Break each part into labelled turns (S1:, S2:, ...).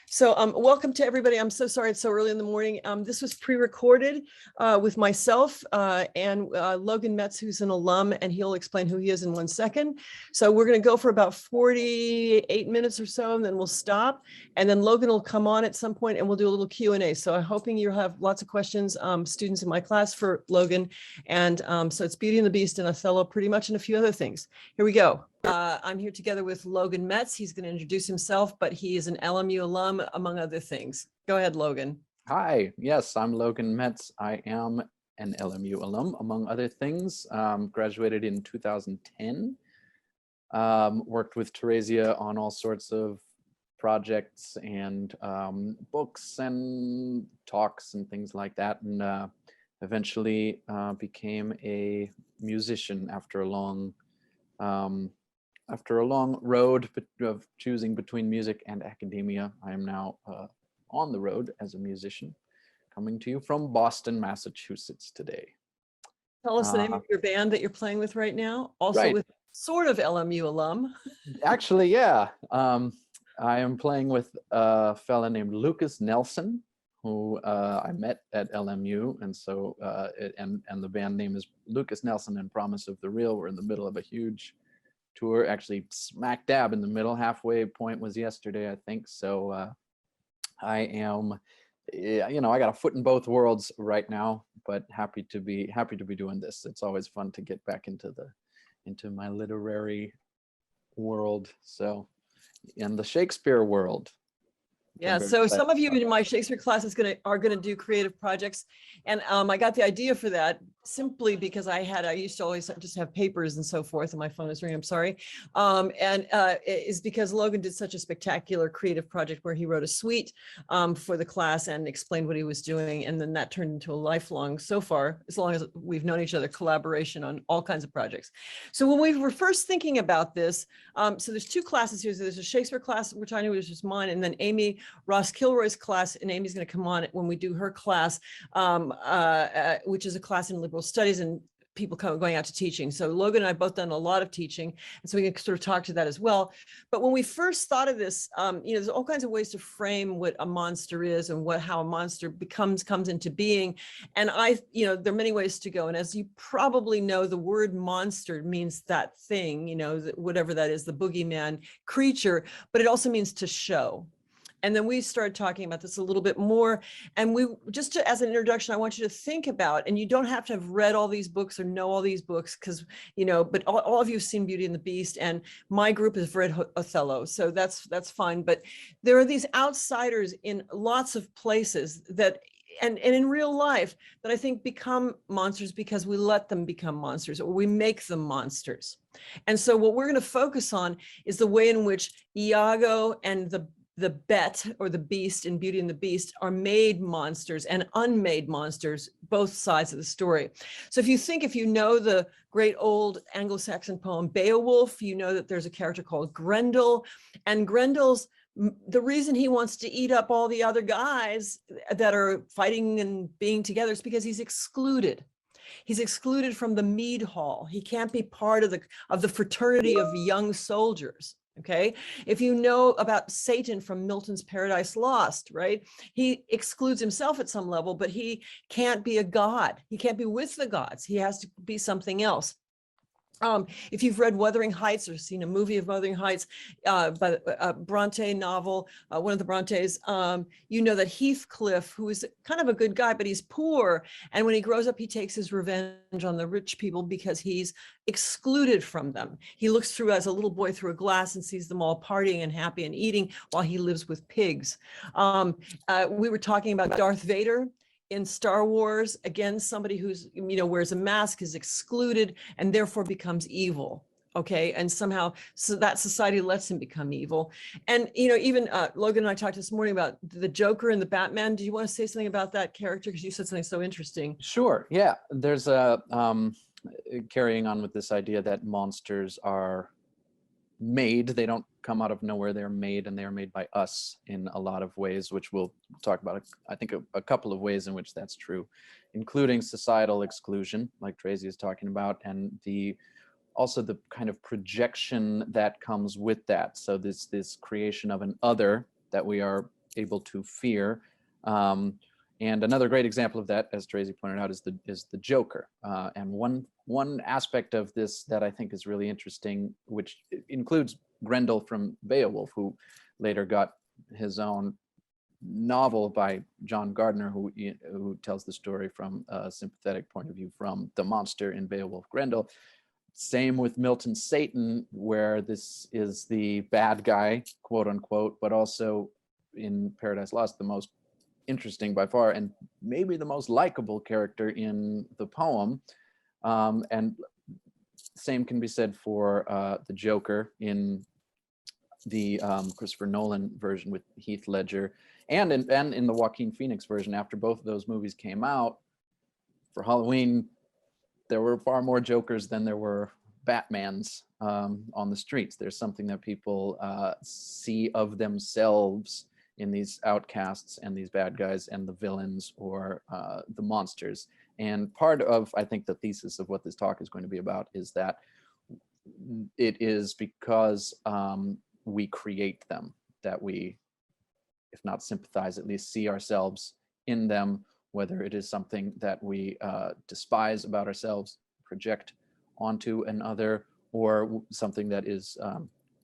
S1: So welcome to everybody. I'm so sorry it's so early in the morning. This was pre-recorded with myself and Logan Metz, who's an alum, and he'll explain who he is in 1 second. So we're going to go for about 48 minutes or so, and then we'll stop. And then Logan will come on at some point and we'll do a little Q&A. So I'm hoping you'll have lots of questions, students in my class for Logan. And so it's Beauty and the Beast and Othello pretty much, and a few other things. Here we go. I'm here together with Logan Metz. He's going to introduce himself, but he is an LMU alum, among other things. Go ahead, Logan.
S2: Hi, yes, I'm Logan Metz. I am an LMU alum, among other things. Graduated in 2010. Worked with Teresia on all sorts of projects and books and talks and things like that, and eventually became a musician after a long road of choosing between music and academia. I am now on the road as a musician, coming to you from Boston, Massachusetts today.
S1: Tell us the name of your band that you're playing with right now, also
S2: right.
S1: with sort of LMU alum.
S2: Actually, yeah. I am playing with a fella named Lucas Nelson, who I met at LMU, and so and the band name is Lucas Nelson and Promise of the Real. We're in the middle of a huge tour, actually smack dab in the middle. Halfway point was yesterday, I think. So I am, I got a foot in both worlds right now, but happy to be doing this. It's always fun to get back into my literary world. So in the Shakespeare world.
S1: Yeah, so some of you in my Shakespeare class are gonna do creative projects, and I got the idea for that simply because I used to always just have papers and so forth, and my phone is ringing. I'm sorry, and is because Logan did such a spectacular creative project where he wrote a suite for the class and explained what he was doing, and then that turned into a lifelong, so far, as long as we've known each other, collaboration on all kinds of projects. So when we were first thinking about this, so there's two classes here. So there's a Shakespeare class, which I knew was just mine, and then Amy Ross Kilroy's class, and Amy's going to come on when we do her class, which is a class in liberal studies and people going out to teaching. So Logan and I both done a lot of teaching, and so we can sort of talk to that as well. But when we first thought of this, there's all kinds of ways to frame what a monster is and how a monster comes into being. And there are many ways to go. And as you probably know, the word monster means that thing, whatever that is, the boogeyman creature, but it also means to show. And then we started talking about this a little bit more. And as an introduction, I want you to think about, and you don't have to have read all these books or know all these books because, but all of you have seen Beauty and the Beast, and my group has read Othello. So that's fine. But there are these outsiders in lots of places that, and in real life, that I think become monsters because we let them become monsters, or we make them monsters. And so what we're going to focus on is the way in which Iago and the Bet, or the Beast in Beauty and the Beast, are made monsters and unmade monsters, both sides of the story. So if you know the great old Anglo-Saxon poem Beowulf, you know that there's a character called Grendel, and the reason he wants to eat up all the other guys that are fighting and being together is because he's excluded. He's excluded from the mead hall. He can't be part of the fraternity of young soldiers. Okay, if you know about Satan from Milton's Paradise Lost, right? He excludes himself at some level, but he can't be a god. He can't be with the gods. He has to be something else. If you've read Wuthering Heights or seen a movie of Wuthering Heights, by a Bronte novel, one of the Brontes, you know that Heathcliff, who is kind of a good guy, but he's poor. And when he grows up, he takes his revenge on the rich people because he's excluded from them. He looks through as a little boy through a glass and sees them all partying and happy and eating while he lives with pigs. We were talking about Darth Vader. In Star Wars, again, somebody who's, wears a mask is excluded and therefore becomes evil. Okay, and somehow, so that society lets him become evil. And, even Logan and I talked this morning about the Joker and the Batman. Do you want to say something about that character? Because you said something so interesting.
S2: Sure, yeah. There's carrying on with this idea that monsters are made. They don't come out of nowhere. They're made, and they are made by us in a lot of ways, which we'll talk about, I think, a couple of ways in which that's true, including societal exclusion, like Tracy is talking about, and also the kind of projection that comes with that. So this creation of an other that we are able to fear. And another great example of that, as Tracy pointed out, is the Joker. And one aspect of this that I think is really interesting, which includes Grendel from Beowulf, who later got his own novel by John Gardner, who tells the story from a sympathetic point of view from the monster in Beowulf, Grendel. Same with Milton's Satan, where this is the bad guy, quote unquote, but also in Paradise Lost, the most interesting by far, and maybe the most likable character in the poem. And same can be said for the Joker in the Christopher Nolan version with Heath Ledger, and in the Joaquin Phoenix version. After both of those movies came out, for Halloween, there were far more Jokers than there were Batmans on the streets. There's something that people see of themselves in these outcasts and these bad guys and the villains or the monsters. And part of, I think, the thesis of what this talk is going to be about is that it is because we create them that we, if not sympathize, at least see ourselves in them, whether it is something that we despise about ourselves, project onto another, or something that is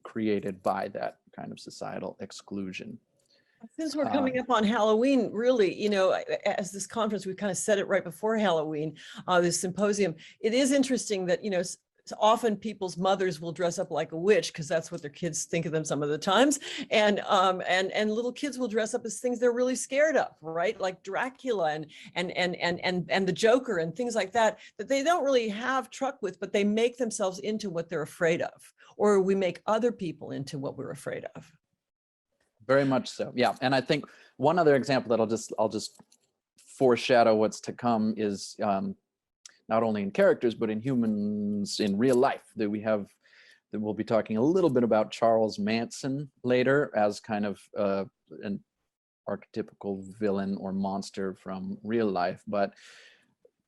S2: created by that kind of societal exclusion.
S1: Since we're coming up on Halloween, really, you know, as this conference, we kind of said it right before Halloween, this symposium, it is interesting that, you know, often people's mothers will dress up like a witch because that's what their kids think of them some of the times. And little kids will dress up as things they're really scared of, right? Like Dracula and the Joker and things like that they don't really have truck with, but they make themselves into what they're afraid of, or we make other people into what we're afraid of.
S2: Very much so, yeah. And I think one other example that I'll just foreshadow what's to come is not only in characters but in humans in real life. That we'll be talking a little bit about Charles Manson later as kind of an archetypical villain or monster from real life, but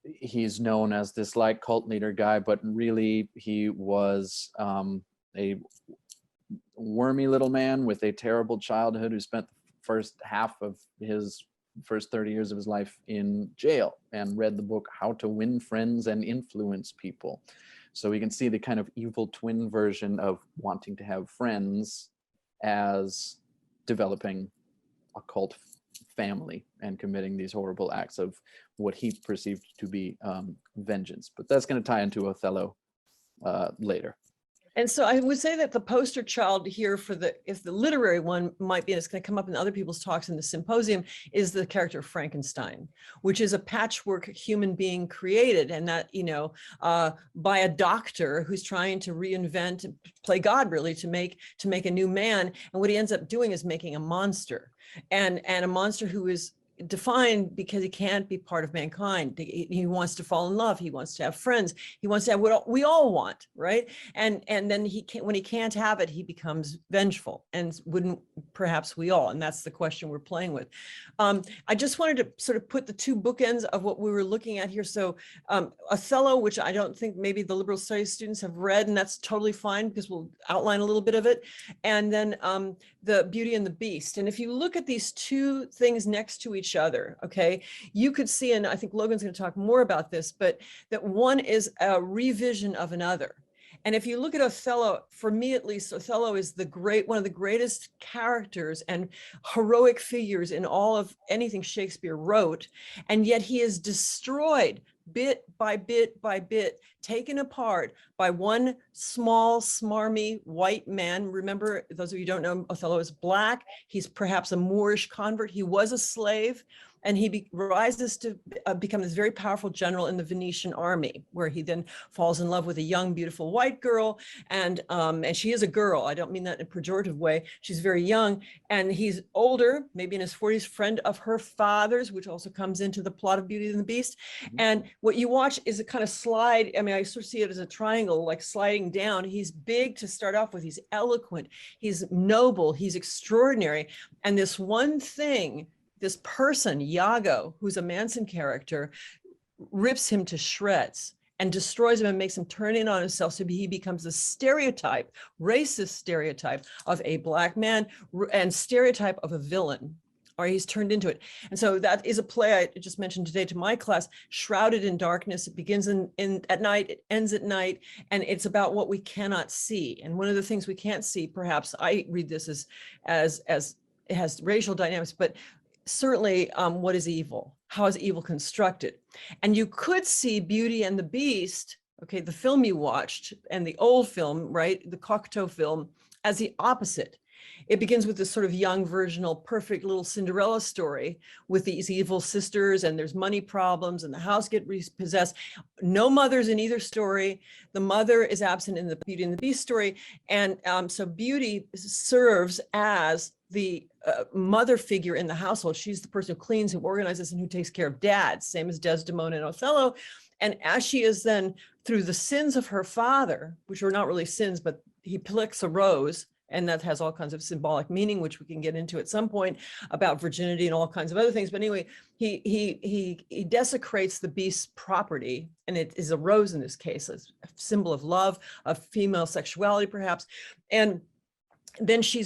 S2: he's known as this like cult leader guy, but really he was a wormy little man with a terrible childhood who spent the first half of his first 30 years of his life in jail and read the book How to Win Friends and Influence People. So we can see the kind of evil twin version of wanting to have friends as developing a cult family and committing these horrible acts of what he perceived to be vengeance. But that's going to tie into Othello later.
S1: And so I would say that the poster child here for if the literary one might be, and it's going to come up in other people's talks in the symposium, is the character of Frankenstein, which is a patchwork human being created, and that, you know, by a doctor who's trying to reinvent, play God really, to make a new man. And what he ends up doing is making a monster, and a monster who is defined because he can't be part of mankind. He wants to fall in love. He wants to have friends. He wants to have what we all want, right? And then when he can't have it, he becomes vengeful. And wouldn't perhaps we all? And that's the question we're playing with. I just wanted to sort of put the two bookends of what we were looking at here. So Othello, which I don't think maybe the liberal studies students have read, and that's totally fine because we'll outline a little bit of it. And then the Beauty and the Beast. And if you look at these two things next to each other, okay, you could see, and I think Logan's going to talk more about this, but that one is a revision of another. And if you look at Othello, for me at least, Othello is one of the greatest characters and heroic figures in all of anything Shakespeare wrote, and yet he is destroyed bit by bit by bit, taken apart by one small, smarmy white man. Remember, those of you who don't know, Othello is Black. He's perhaps a Moorish convert. He was a slave. And he rises to become this very powerful general in the Venetian army, where he then falls in love with a young, beautiful white girl. And she is a girl. I don't mean that in a pejorative way. She's very young. And he's older, maybe in his 40s, friend of her father's, which also comes into the plot of Beauty and the Beast. Mm-hmm. And what you watch is a kind of slide. I mean, I sort of see it as a triangle, like sliding down. He's big to start off with. He's eloquent. He's noble. He's extraordinary. And this one thing, this person, Iago, who's a Manson character, rips him to shreds and destroys him and makes him turn in on himself. So he becomes a stereotype, racist stereotype of a Black man and stereotype of a villain. or he's turned into it. And so that is a play I just mentioned today to my class, Shrouded in Darkness. It begins at night, it ends at night, and it's about what we cannot see. And one of the things we can't see, perhaps I read this as it has racial dynamics, but certainly what is evil? How is evil constructed? And you could see Beauty and the Beast, okay, the film you watched and the old film, right, the Cocteau film, as the opposite. It begins with this sort of young, virginal, perfect little Cinderella story with these evil sisters, and there's money problems, and the house gets repossessed. No mothers in either story. The mother is absent in the Beauty and the Beast story. And so Beauty serves as the mother figure in the household. She's the person who cleans, who organizes, and who takes care of dad, same as Desdemona and Othello. And as she is then, through the sins of her father, which are not really sins, but he plucks a rose, and that has all kinds of symbolic meaning, which we can get into at some point, about virginity and all kinds of other things. But anyway, he desecrates the beast's property, and it is a rose in this case, a symbol of love, of female sexuality, perhaps. And then she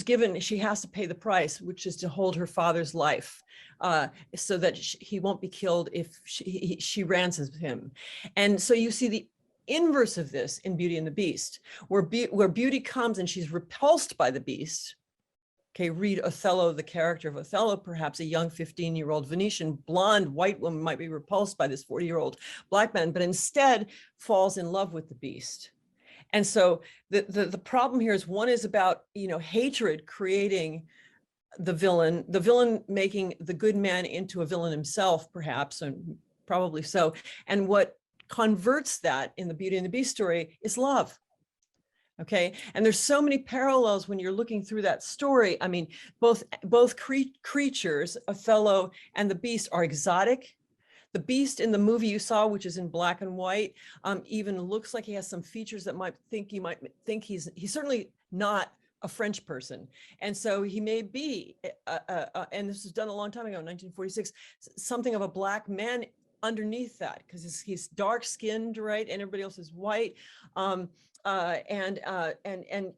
S1: has to pay the price, which is to hold her father's life, so that he won't be killed if she ransoms him. And so you see the inverse of this in Beauty and the Beast, where Beauty comes and she's repulsed by the beast. Okay, read Othello, the character of Othello, perhaps a young 15-year-old Venetian blonde white woman might be repulsed by this 40-year-old black man, but instead falls in love with the beast. And so the problem here is, one is about, hatred creating the villain making the good man into a villain himself, perhaps, and probably so. And what converts that in the Beauty and the Beast story is love. Okay, and there's so many parallels when you're looking through that story. I mean, both creatures, Othello and the Beast, are exotic. The Beast in the movie you saw, which is in black and white, even looks like he has some features that you might think he's certainly not a French person. And so he may be, and this was done a long time ago, 1946, something of a black man underneath that, because he's dark skinned, right? And everybody else is white. And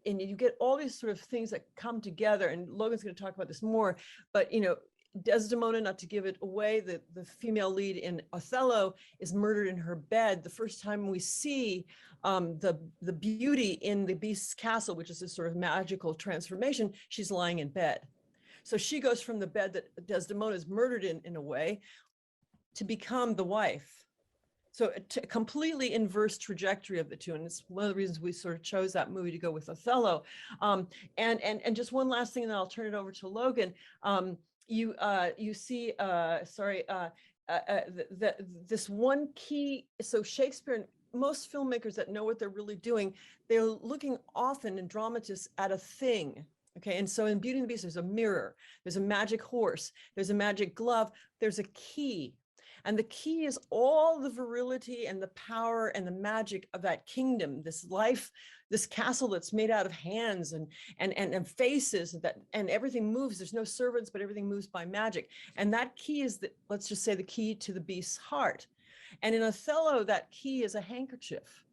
S1: you get all these sort of things that come together, and Logan's going to talk about this more, but Desdemona, not to give it away, the female lead in Othello is murdered in her bed. The first time we see the beauty in the Beast's castle, which is this sort of magical transformation, she's lying in bed. So she goes from the bed that Desdemona is murdered in a way, to become the wife. So a completely inverse trajectory of the two. And it's one of the reasons we sort of chose that movie to go with Othello. And just one last thing, and then I'll turn it over to Logan. You see, this one key, so Shakespeare and most filmmakers that know what they're really doing, they're looking often in dramatists at a thing. Okay, and so in Beauty and the Beast, there's a mirror, there's a magic horse, there's a magic glove, there's a key. And the key is all the virility and the power and the magic of that kingdom, this life, this castle that's made out of hands and faces, and everything moves. There's no servants, but everything moves by magic. And that key is, let's just say, the key to the beast's heart. And in Othello, that key is a handkerchief.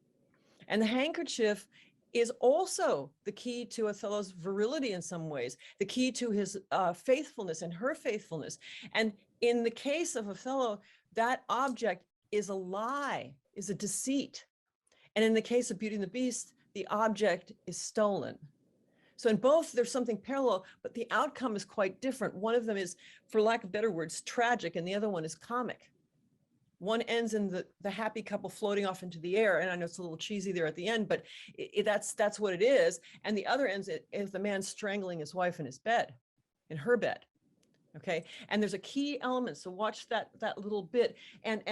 S1: And the handkerchief is also the key to Othello's virility in some ways, the key to his faithfulness and her faithfulness. And in the case of Othello, that object is a lie, is a deceit. And in the case of Beauty and the Beast, the object is stolen. So in both, there's something parallel, but the outcome is quite different. One of them is, for lack of better words, tragic, and the other one is comic. One ends in the happy couple floating off into the air, and I know it's a little cheesy there at the end, but that's what it is. And the other ends is the man strangling his wife in her bed. Okay, and there's a key element. So watch that little bit. And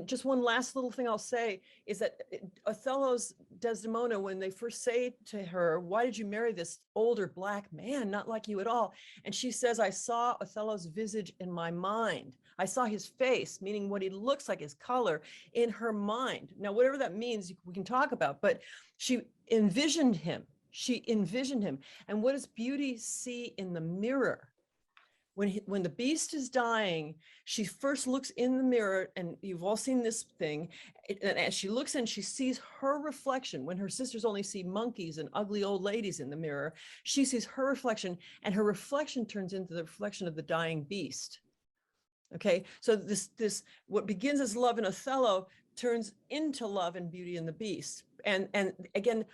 S1: just one last little thing I'll say is that Othello's Desdemona, when they first say to her, "Why did you marry this older black man, not like you at all?" And she says, "I saw Othello's visage in my mind. I saw his face," meaning what he looks like, his color, in her mind. Now, whatever that means, we can talk about, but she envisioned him. And what does Beauty see in the mirror? when the beast is dying, she first looks in the mirror, and you've all seen this thing. And as she looks in, she sees her reflection. When her sisters only see monkeys and ugly old ladies in the mirror, she sees her reflection, and her reflection turns into the reflection of the dying beast. Okay, so this what begins as love in Othello turns into love and Beauty and the Beast. And again,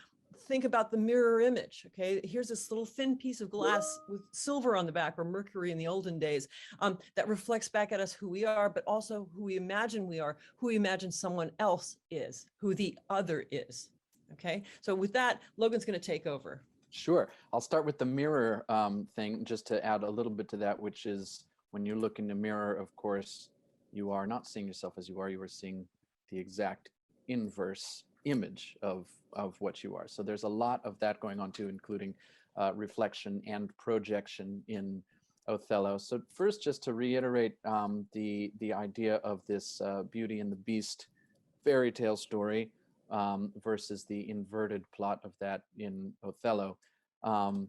S1: think about the mirror image. Okay, here's this little thin piece of glass with silver on the back, or mercury in the olden days, that reflects back at us who we are, but also who we imagine we are, who we imagine someone else is, who the other is. Okay, so with that, Logan's going to take over.
S2: Sure. I'll start with the mirror thing, just to add a little bit to that, which is when you look in the mirror, of course, you are not seeing yourself as you are seeing the exact inverse image of what you are. So there's a lot of that going on too, including reflection and projection in Othello. So first, just to reiterate the idea of this Beauty and the Beast fairy tale story versus the inverted plot of that in Othello. Long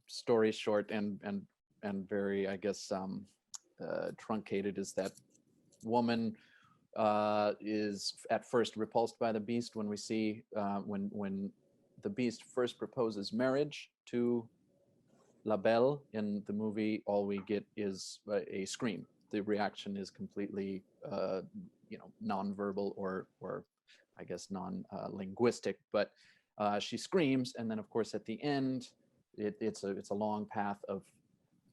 S2: story short and very, I guess, truncated, is that woman is at first repulsed by the beast. When we see when the beast first proposes marriage to La Belle in the movie, all we get is a scream. The reaction is completely nonverbal or I guess non-linguistic, but she screams, and then of course at the end it's a long path of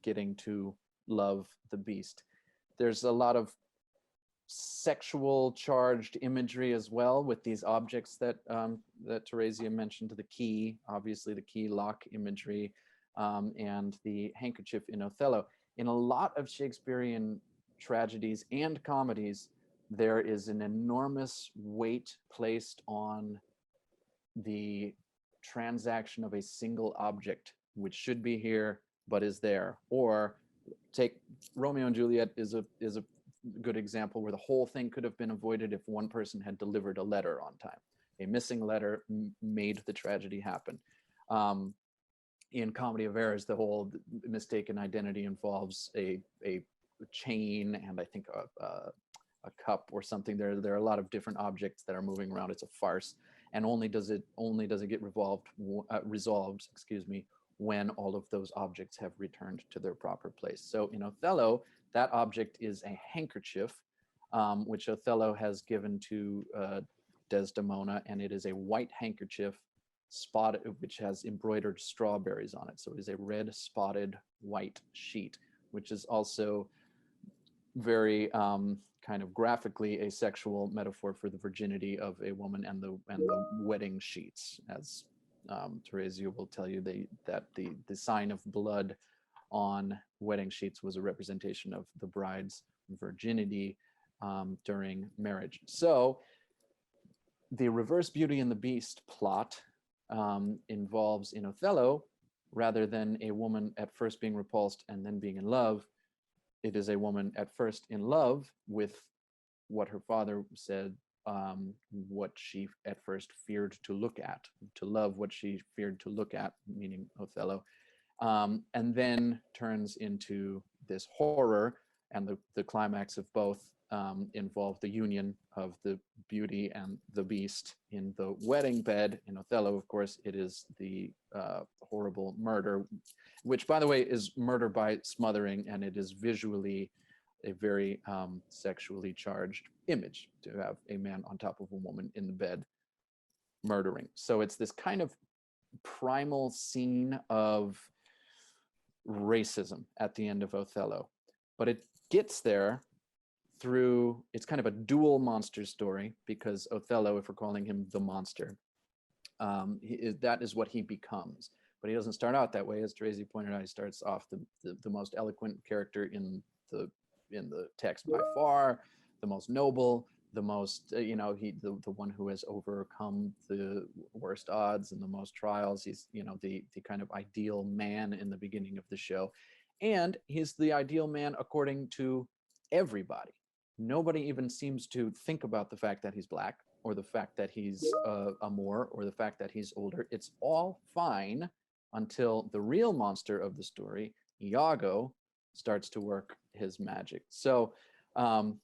S2: getting to love the beast. There's a lot of sexual charged imagery as well with these objects that Theresia mentioned, the key, obviously the key lock imagery, and the handkerchief in Othello. In a lot of Shakespearean tragedies and comedies, there is an enormous weight placed on the transaction of a single object, which should be here but is there. Or take Romeo and Juliet is a good example, where the whole thing could have been avoided if one person had delivered a letter on time. A missing letter made the tragedy happen. In Comedy of Errors, the whole mistaken identity involves a chain and I think a cup or something. There are a lot of different objects that are moving around. It's a farce, and only does it get resolved, when all of those objects have returned to their proper place. So in Othello, that object is a handkerchief, which Othello has given to Desdemona, and it is a white handkerchief spotted, which has embroidered strawberries on it. So it is a red spotted white sheet, which is also very kind of graphically a sexual metaphor for the virginity of a woman and the wedding sheets, as Theresia will tell you that the sign of blood on wedding sheets was a representation of the bride's virginity during marriage. So the reverse Beauty and the Beast plot involves, in Othello, rather than a woman at first being repulsed and then being in love, it is a woman at first in love with what her father said, what she at first feared to look at, to love what she feared to look at, meaning Othello, and then turns into this horror. And the climax of both involve the union of the Beauty and the Beast in the wedding bed. In Othello, of course, it is the horrible murder, which, by the way, is murder by smothering, and it is visually a very sexually charged image to have a man on top of a woman in the bed murdering. So it's this kind of primal scene of racism at the end of Othello, but it gets there through, it's kind of a dual monster story, because Othello, if we're calling him the monster, that is what he becomes. But he doesn't start out that way. As Theresia pointed out, he starts off the most eloquent character in the text by far, the most noble, the most the one who has overcome the worst odds and the most trials. He's the kind of ideal man in the beginning of the show, and he's the ideal man according to everybody. Nobody even seems to think about the fact that he's black, or the fact that he's a Moor, or the fact that he's older. It's all fine until the real monster of the story, Iago, starts to work his magic. So whole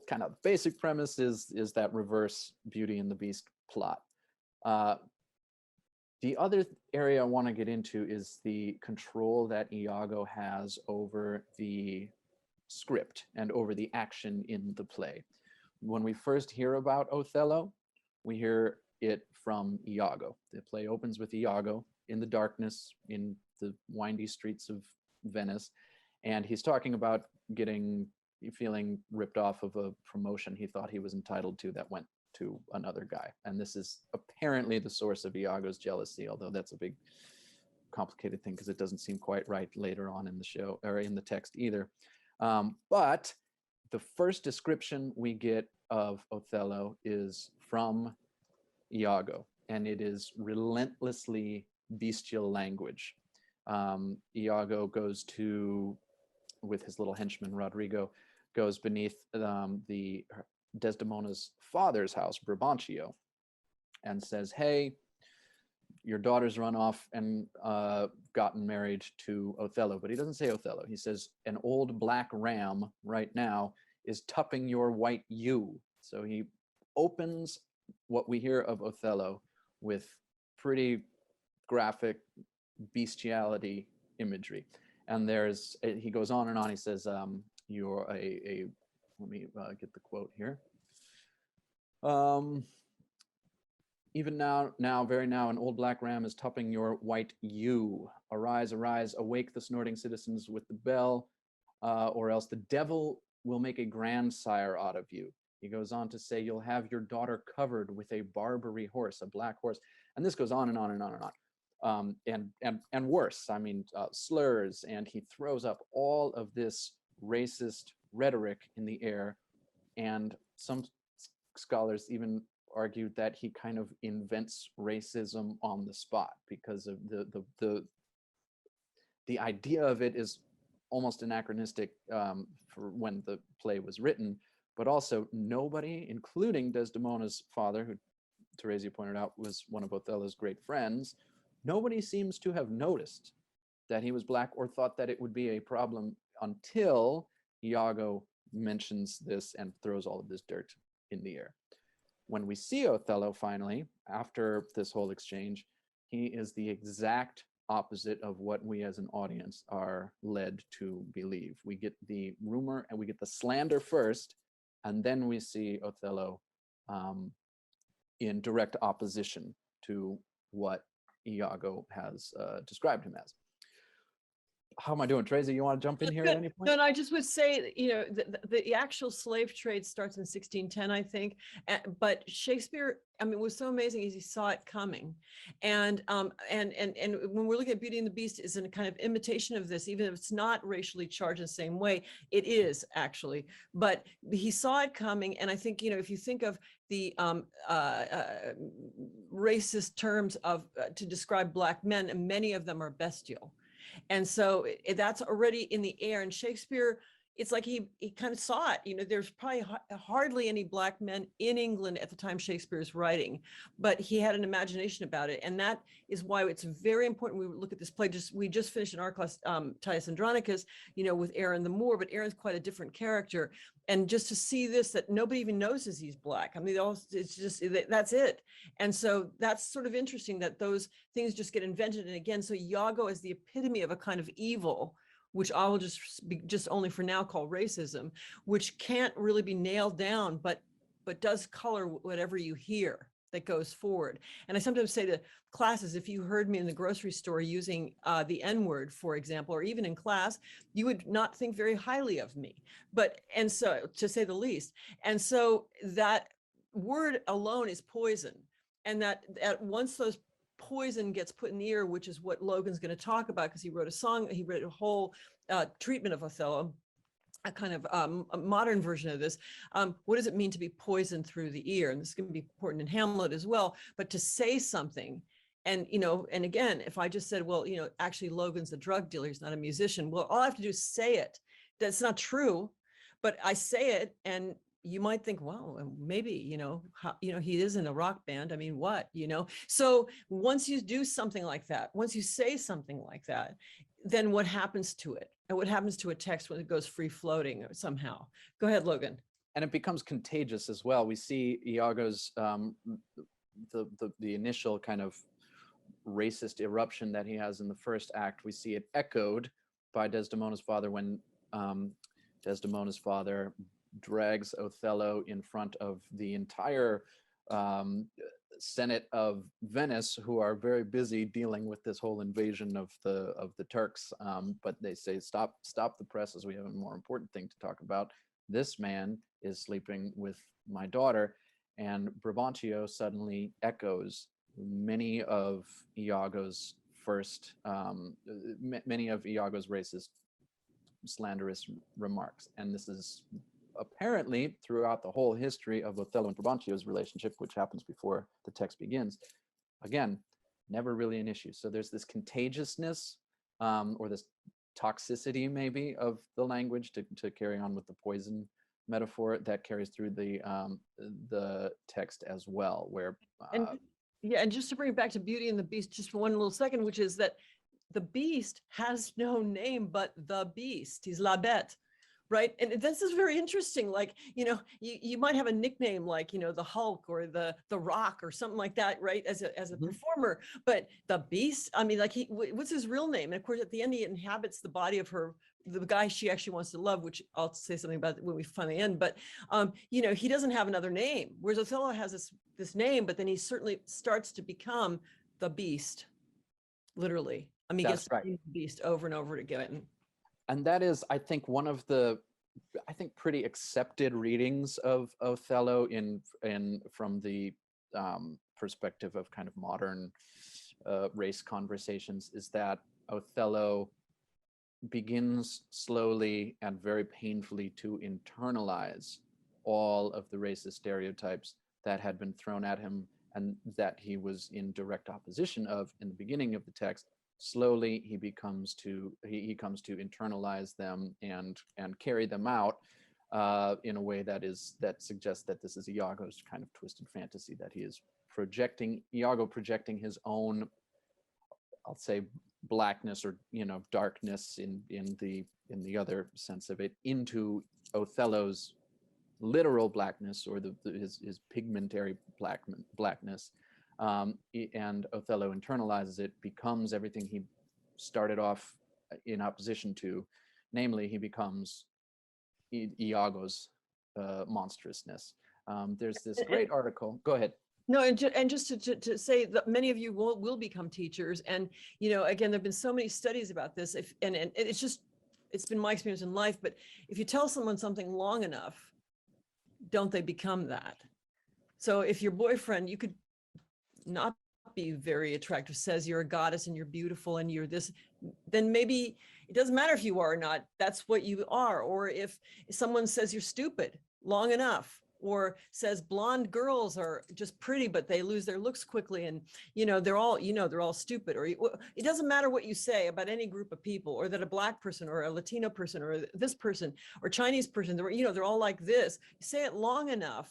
S2: kind of basic premise is that reverse Beauty and the Beast plot. The other area I want to get into is the control that Iago has over the script and over the action in the play. When we first hear about Othello, we hear it from Iago. The play opens with Iago in the darkness in the windy streets of Venice, and he's talking about feeling ripped off of a promotion he thought he was entitled to that went to another guy. And this is apparently the source of Iago's jealousy, although that's a big complicated thing because it doesn't seem quite right later on in the show or in the text either. But the first description we get of Othello is from Iago, and it is relentlessly bestial language. Iago goes to, with his little henchman Rodrigo, goes beneath the Desdemona's father's house, Brabantio, and says, hey, your daughter's run off and gotten married to Othello. But he doesn't say Othello. He says, an old black ram right now is tupping your white ewe. So he opens what we hear of Othello with pretty graphic bestiality imagery. And he goes on and on. He says, you're let me get the quote here. Even now, very now, an old black ram is tupping your white ewe. Arise, arise, awake the snorting citizens with the bell, or else the devil will make a grandsire out of you. He goes on to say, you'll have your daughter covered with a Barbary horse, a black horse. And this goes on and on and on and on. And worse, I mean, slurs, and he throws up all of this racist rhetoric in the air. And some scholars even argued that he kind of invents racism on the spot because of the idea of it is almost anachronistic for when the play was written, but also nobody, including Desdemona's father, who Theresia pointed out was one of Othello's great friends, nobody seems to have noticed that he was black or thought that it would be a problem until Iago mentions this and throws all of this dirt in the air. When we see Othello finally, after this whole exchange, he is the exact opposite of what we as an audience are led to believe. We get the rumor and we get the slander first, and then we see Othello in direct opposition to what Iago has described him as. How am I doing, Tracy? You want to jump in here at any point?
S1: No, I just would say, the actual slave trade starts in 1610, I think. But Shakespeare, I mean, was so amazing as he saw it coming. And when we're looking at Beauty and the Beast, is a kind of imitation of this, even if it's not racially charged in the same way, it is actually. But he saw it coming, and I think, if you think of the racist terms to describe black men, and many of them are bestial. And so that's already in the air. And Shakespeare, it's like he kind of saw it. There's probably hardly any black men in England at the time Shakespeare's writing, but he had an imagination about it. And that is why it's very important we look at this play. We just finished in our class, Titus Andronicus, with Aaron the Moor, but Aaron's quite a different character. And just to see this, that nobody even knows he's black. I mean, it's just, that's it. And so that's sort of interesting that those things just get invented. And again, so Iago is the epitome of a kind of evil, which I will just only for now call racism, which can't really be nailed down, but does color whatever you hear that goes forward. And I sometimes say to classes, if you heard me in the grocery store using the N-word, for example, or even in class, you would not think very highly of me. And so, to say the least. And so that word alone is poison. And that once those poison gets put in the ear, which is what Logan's going to talk about, because he wrote a whole treatment of Othello, a kind of a modern version of this. What does it mean to be poisoned through the ear? And this is going to be important in Hamlet as well, but to say something, and and again, if I just said, well, actually Logan's a drug dealer, he's not a musician, well, all I have to do is say it. That's not true, but I say it, and you might think, well, maybe, he is in a rock band. I mean, what, So once you do something like that, once you say something like that, then what happens to it? And what happens to a text when it goes free floating or somehow? Go ahead, Logan.
S2: And it becomes contagious as well. We see Iago's, the initial kind of racist eruption that he has in the first act. We see it echoed by Desdemona's father when Desdemona's father drags Othello in front of the entire Senate of Venice, who are very busy dealing with this whole invasion of the Turks. But they say, stop the presses. We have a more important thing to talk about. This man is sleeping with my daughter. And Brabantio suddenly echoes many of Iago's racist, slanderous remarks. And this is apparently throughout the whole history of Othello and Brabantio's relationship, which happens before the text begins. Again, never really an issue. So there's this contagiousness or this toxicity maybe of the language, to carry on with the poison metaphor, that carries through the text as well, where
S1: and just to bring it back to Beauty and the Beast just for one little second, which is that the beast has no name but the beast. He's La Bête, right? And this is very interesting. Like, you might have a nickname like, the Hulk or the Rock or something like that, right? As a performer, but the beast, I mean, like, what's his real name? And of course, at the end, he inhabits the body of the guy she actually wants to love, which I'll say something about when we finally end. But, he doesn't have another name, whereas Othello has this name, but then he certainly starts to become the beast, literally. I mean, he gets the beast over and over again.
S2: And that is, I think, one of the, pretty accepted readings of Othello from the perspective of kind of modern race conversations, is that Othello begins slowly and very painfully to internalize all of the racist stereotypes that had been thrown at him and that he was in direct opposition of in the beginning of the text. Slowly he comes to internalize them and carry them out in a way that suggests that this is Iago's kind of twisted fantasy, that he is Iago projecting his own, I'll say, blackness or darkness in the other sense of it into Othello's literal blackness, or his pigmentary blackness. And Othello internalizes it, becomes everything he started off in opposition to, namely he becomes Iago's monstrousness. There's this great article. Go ahead.
S1: No, and just to say that many of you will become teachers, and again, there've been so many studies about this. And it's been my experience in life. But if you tell someone something long enough, don't they become that? So if your boyfriend, you could not be very attractive, says you're a goddess and you're beautiful and you're this, then maybe it doesn't matter if you are or not, that's what you are. Or if someone says you're stupid long enough, or says blonde girls are just pretty, but they lose their looks quickly, and they're all stupid, or it doesn't matter what you say about any group of people, or that a Black person or a Latino person or this person or Chinese person, they're all like this. You say it long enough,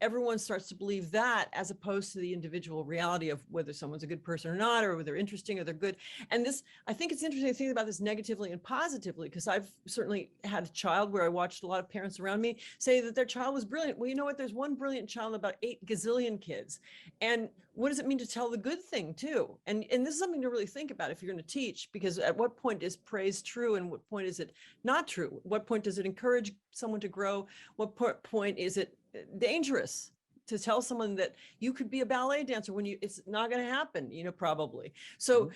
S1: everyone starts to believe that, as opposed to the individual reality of whether someone's a good person or not, or whether they're interesting or they're good. And this, I think it's interesting to think about this negatively and positively, because I've certainly had a child where I watched a lot of parents around me say that their child was brilliant. Well, you know what? There's one brilliant child, about 8 gazillion kids. And what does it mean to tell the good thing too? And this is something to really think about if you're going to teach, because at what point is praise true and what point is it not true? What point does it encourage someone to grow? What point is it dangerous to tell someone that you could be a ballet dancer when it's not going to happen, probably. So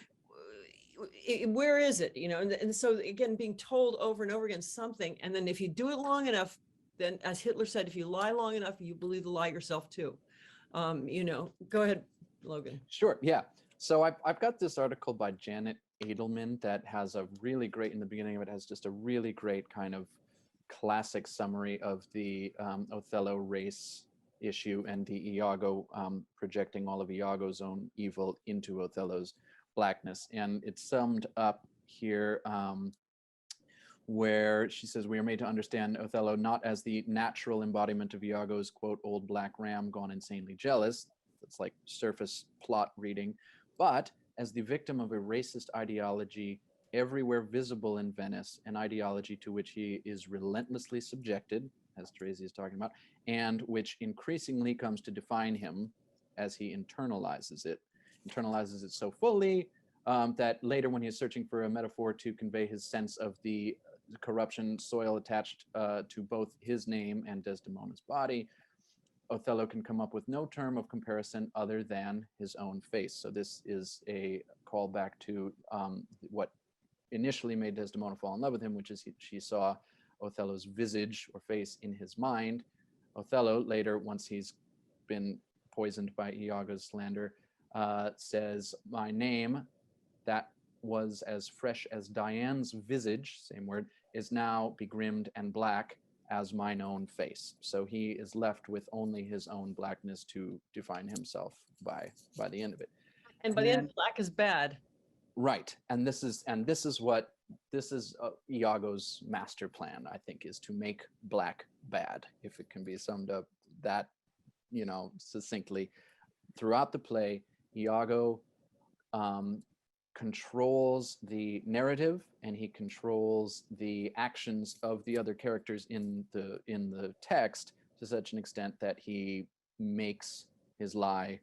S1: where is it, and so again, being told over and over again something, and then if you do it long enough, then as Hitler said, if you lie long enough, you believe the lie yourself too. Go ahead, Logan.
S2: Sure. Yeah. So I've got this article by Janet Edelman that has a really great, in the beginning of it, has just a really great kind of classic summary of the Othello race issue and the Iago projecting all of Iago's own evil into Othello's blackness. And it's summed up here where she says, we are made to understand Othello not as the natural embodiment of Iago's, quote, old black ram gone insanely jealous. That's like surface plot reading, but as the victim of a racist ideology everywhere visible in Venice, an ideology to which he is relentlessly subjected, as Tracy is talking about, and which increasingly comes to define him as he internalizes it so fully that later when he's searching for a metaphor to convey his sense of the corruption soil attached to both his name and Desdemona's body, Othello can come up with no term of comparison other than his own face. So this is a callback to what initially made Desdemona fall in love with him, which is she saw Othello's visage or face in his mind. Othello later, once he's been poisoned by Iago's slander, says, my name that was as fresh as Diane's visage, same word, is now begrimed and black as mine own face. So he is left with only his own blackness to define himself by the end of it.
S1: And by the end, black is bad.
S2: Right, and this is Iago's master plan, I think, is to make black bad, if it can be summed up that, succinctly. Throughout the play, Iago controls the narrative and he controls the actions of the other characters in the text to such an extent that he makes his lie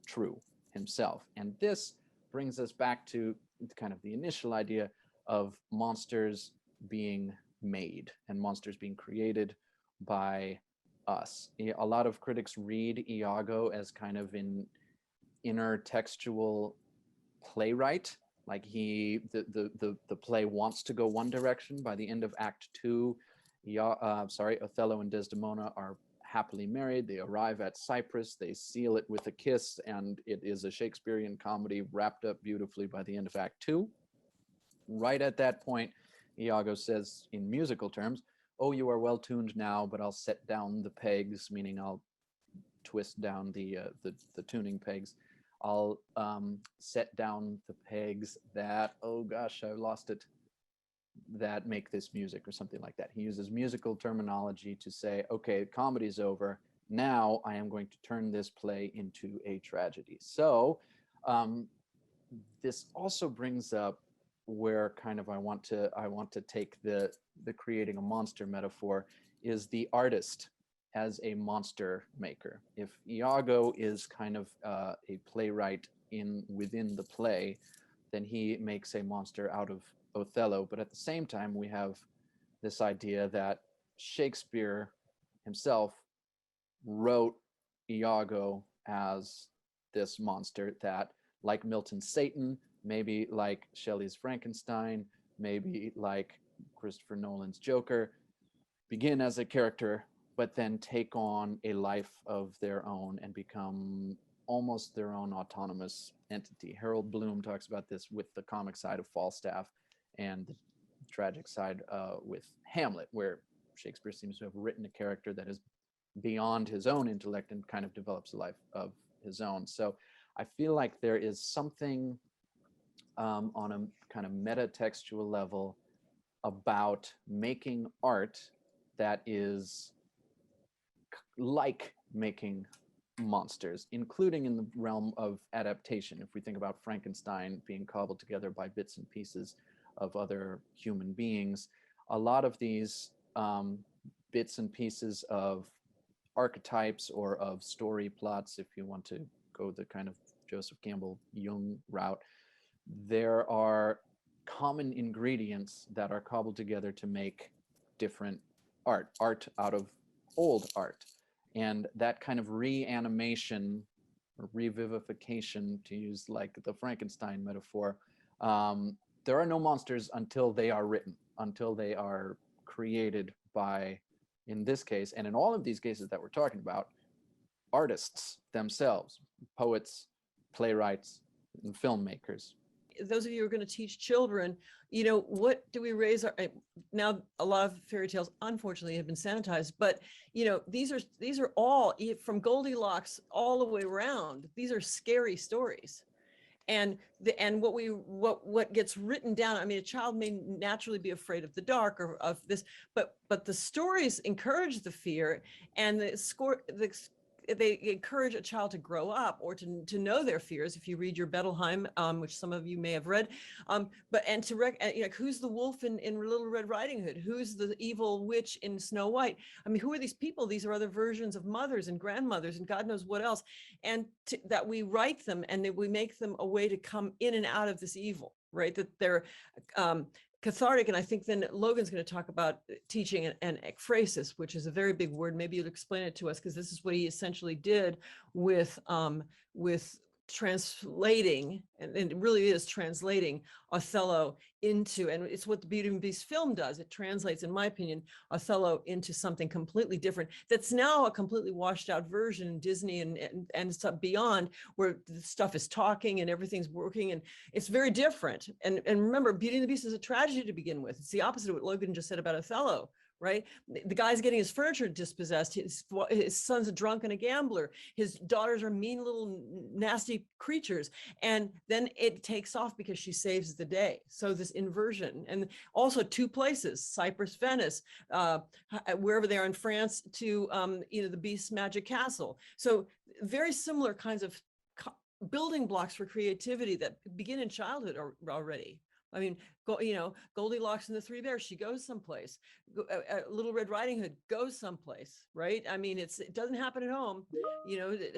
S2: true himself. And this brings us back to kind of the initial idea of monsters being made and monsters being created by us. A lot of critics read Iago as kind of an intertextual playwright, like the play wants to go one direction. By the end of Act 2, Othello and Desdemona are happily married. They arrive at Cyprus, they seal it with a kiss, and it is a Shakespearean comedy wrapped up beautifully by the end of Act 2. Right at that point, Iago says in musical terms, oh, you are well tuned now, but I'll set down the pegs, meaning I'll twist down the tuning pegs. I'll set down the pegs that, oh gosh, I lost it, that make this music, or something like that. He uses musical terminology to say, okay, comedy's over. Now I am going to turn this play into a tragedy. So this also brings up where kind of I want to take the creating a monster metaphor, is the artist as a monster maker. If Iago is kind of a playwright within the play, then he makes a monster out of Othello. But at the same time, we have this idea that Shakespeare himself wrote Iago as this monster that, like Milton's Satan, maybe like Shelley's Frankenstein, maybe like Christopher Nolan's Joker, begin as a character, but then take on a life of their own and become almost their own autonomous entity. Harold Bloom talks about this with the comic side of Falstaff and the tragic side with Hamlet, where Shakespeare seems to have written a character that is beyond his own intellect and kind of develops a life of his own. So I feel like there is something on a kind of meta-textual level about making art that is like making monsters, including in the realm of adaptation. If we think about Frankenstein being cobbled together by bits and pieces of other human beings, a lot of these bits and pieces of archetypes or of story plots, if you want to go the kind of Joseph Campbell Jung route, there are common ingredients that are cobbled together to make different art out of old art. And that kind of reanimation or revivification, to use like the Frankenstein metaphor, there are no monsters until they are written, until they are created by, in this case, and in all of these cases that we're talking about, artists themselves, poets, playwrights, and filmmakers.
S1: Those of you who are going to teach children, what do we raise our, now a lot of fairy tales unfortunately have been sanitized, but these are all, from Goldilocks all the way around, these are scary stories. And what gets written down, I mean, a child may naturally be afraid of the dark or of this, but the stories encourage the fear, and they encourage a child to grow up or to know their fears. If you read your Bettelheim, which some of you may have read, who's the wolf in Little Red Riding Hood? Who's the evil witch in Snow White? I mean, who are these people? These are other versions of mothers and grandmothers and God knows what else. And that we write them and that we make them a way to come in and out of this evil, right? That they're cathartic. And I think then Logan's going to talk about teaching and ekphrasis, which is a very big word. Maybe you'll explain it to us, because this is what he essentially did with translating, and it really is translating Othello into, and it's what the Beauty and the Beast film does. It translates, in my opinion, Othello into something completely different. That's now a completely washed out version in Disney and stuff beyond, where the stuff is talking and everything's working, and it's very different. And remember, Beauty and the Beast is a tragedy to begin with. It's the opposite of what Logan just said about Othello. Right? The guy's getting his furniture dispossessed. His son's a drunk and a gambler. His daughters are mean little nasty creatures. And then it takes off because she saves the day. So this inversion. And also two places, Cyprus, Venice, wherever they are in France, to the Beast's magic castle. So very similar kinds of building blocks for creativity that begin in childhood already. I mean, Goldilocks and the Three Bears, she goes someplace. Little Red Riding Hood goes someplace, right? I mean, it doesn't happen at home.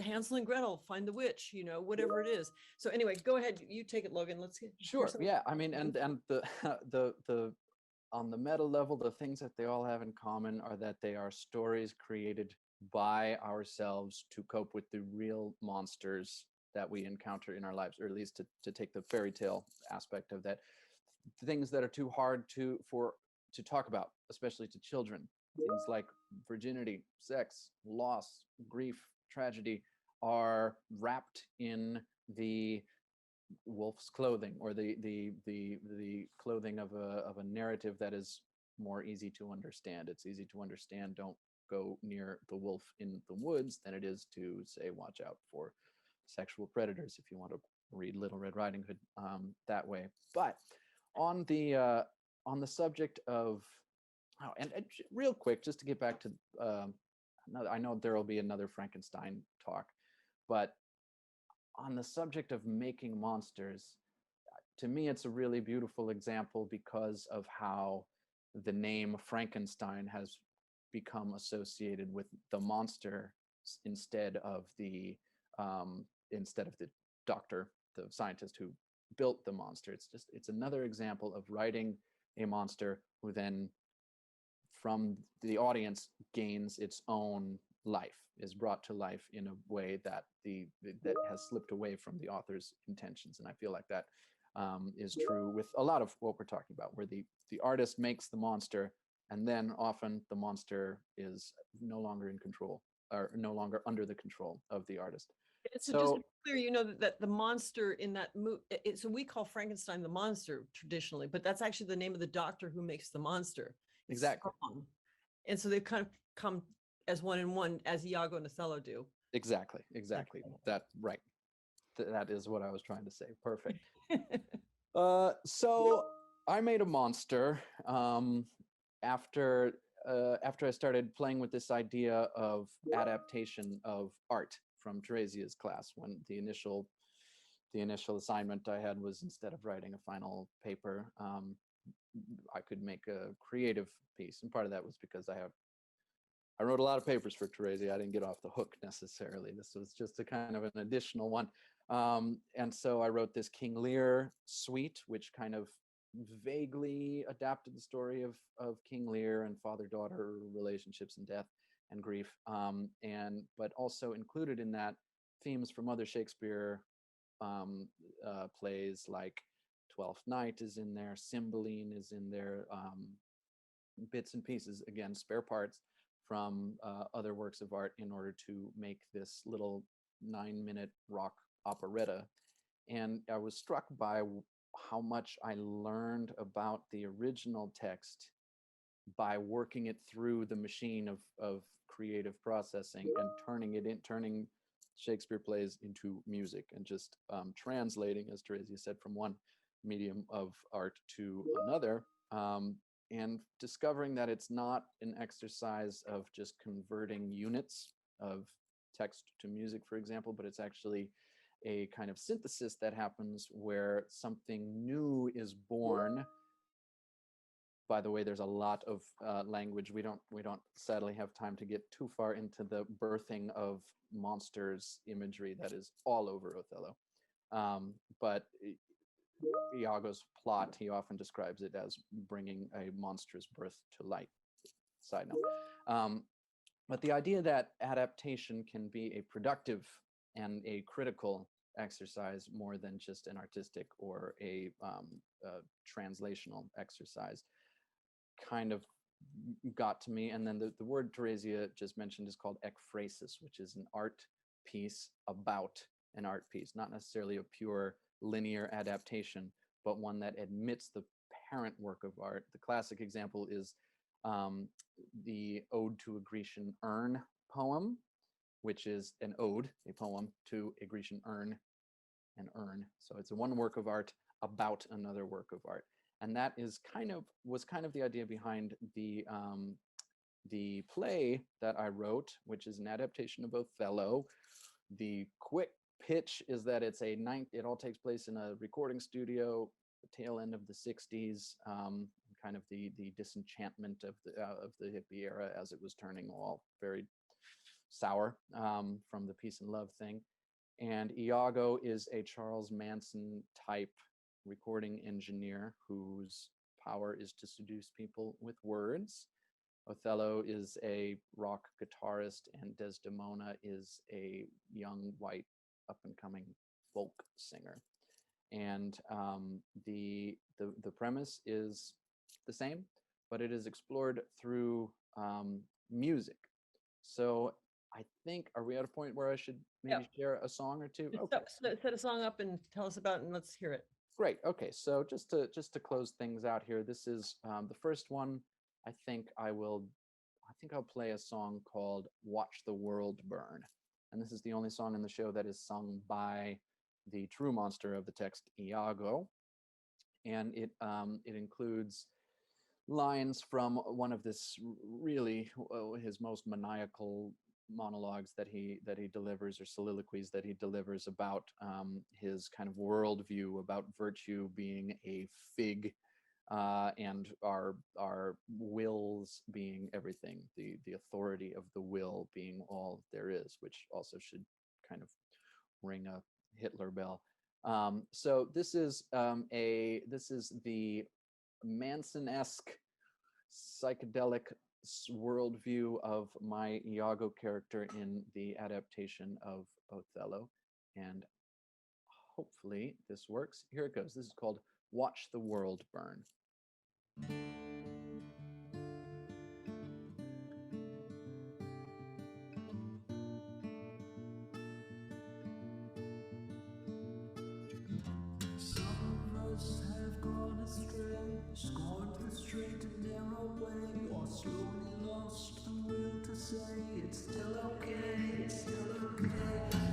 S1: Hansel and Gretel find the witch, whatever it is. So anyway, go ahead. You take it, Logan. Let's get
S2: Sure. Yeah. I mean, and the on the meta level, the things that they all have in common are that they are stories created by ourselves to cope with the real monsters that we encounter in our lives, or at least to take the fairy tale aspect of that, things that are too hard to talk about, especially to children. Things like virginity, sex, loss, grief, tragedy are wrapped in the wolf's clothing, or the clothing of a narrative that is more easy to understand. It's easy to understand, don't go near the wolf in the woods, than it is to say, watch out for sexual predators, if you want to read Little Red Riding Hood that way. But on the subject of, and real quick, just to get back to I know there will be another Frankenstein talk, but on the subject of making monsters, to me it's a really beautiful example because of how the name Frankenstein has become associated with the monster instead of the doctor, the scientist who built the monster. It's another example of writing a monster who then, from the audience, gains its own life, is brought to life in a way that has slipped away from the author's intentions. And I feel like that is true with a lot of what we're talking about, where the artist makes the monster, and then often the monster is no longer in control, or no longer under the control of the artist.
S1: So just to be clear, that the monster in that movie, so we call Frankenstein the monster traditionally, but that's actually the name of the doctor who makes the monster.
S2: Exactly.
S1: And so they've kind of come as one in one, as Iago and Othello do.
S2: Exactly. That right. That is what I was trying to say. Perfect. So I made a monster after I started playing with this idea of adaptation of art from Theresia's class, when the initial assignment I had was, instead of writing a final paper, I could make a creative piece. And part of that was because I wrote a lot of papers for Theresia. I didn't get off the hook necessarily. This was just a kind of an additional one. And so I wrote this King Lear suite, which kind of vaguely adapted the story of King Lear and father-daughter relationships and death and grief, but also included in that themes from other Shakespeare plays, like Twelfth Night is in there, Cymbeline is in there, bits and pieces, again, spare parts from other works of art, in order to make this little 9-minute rock operetta. And I was struck by how much I learned about the original text by working it through the machine of creative processing, and turning Shakespeare plays into music and just translating, as Teresia said, from one medium of art to another, and discovering that it's not an exercise of just converting units of text to music, for example, but it's actually a kind of synthesis that happens where something new is born. By the way, there's a lot of language. We don't sadly have time to get too far into the birthing of monsters imagery that is all over Othello. But Iago's plot, he often describes it as bringing a monstrous birth to light. Side note. But the idea that adaptation can be a productive and a critical exercise more than just an artistic or a translational exercise kind of got to me. And then the word Teresia just mentioned is called ekphrasis, which is an art piece about an art piece, not necessarily a pure linear adaptation, but one that admits the parent work of art. The classic example is the Ode to a Grecian Urn poem, which is an ode, a poem to a Grecian urn, an urn. So it's one work of art about another work of art. And that was kind of the idea behind the play that I wrote, which is an adaptation of Othello. The quick pitch is that it all takes place in a recording studio, the tail end of the 60s, kind of the disenchantment of the hippie era as it was turning all very sour from the peace and love thing. And Iago is a Charles Manson type recording engineer whose power is to seduce people with words. Othello is a rock guitarist, and Desdemona is a young white up-and-coming folk singer. And the premise is the same, but it is explored through music. So I think, are we at a point where I should maybe share a song or two?
S1: Okay. Set a song up and tell us about it, and let's hear it.
S2: Great. Okay, so just to close things out here, this is the first one. I think I'll play a song called "Watch the World Burn," and this is the only song in the show that is sung by the true monster of the text, Iago, and it includes lines from one of his most maniacal monologues that he delivers, or soliloquies that he delivers about his kind of worldview about virtue being a fig, and our wills being everything, the authority of the will being all there is, which also should kind of ring a Hitler bell. So this is the Manson-esque psychedelic worldview of my Iago character in the adaptation of Othello, and hopefully this works. Here it goes. This is called "Watch the World Burn."
S3: Some of us have gone astray, scorned the straight and narrow way, or slowly lost the will to say it's still okay, it's still okay.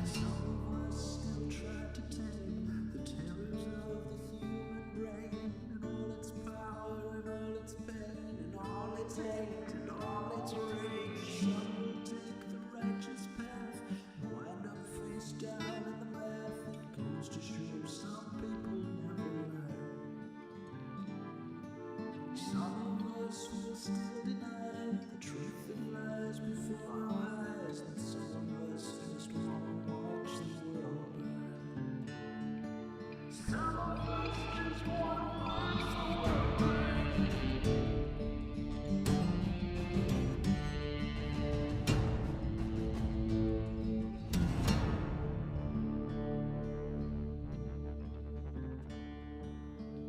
S3: Some of us still try to tame the terrors of the human brain, and all its power and all its pain and all its hate and all its rage. Some will take the righteous path and wind up face down in the math that goes to show some people never learn. Some of us will still deny the truth that lies before our eyes, and some of us just won't watch the world burn. Some of us just won't watch the world burn.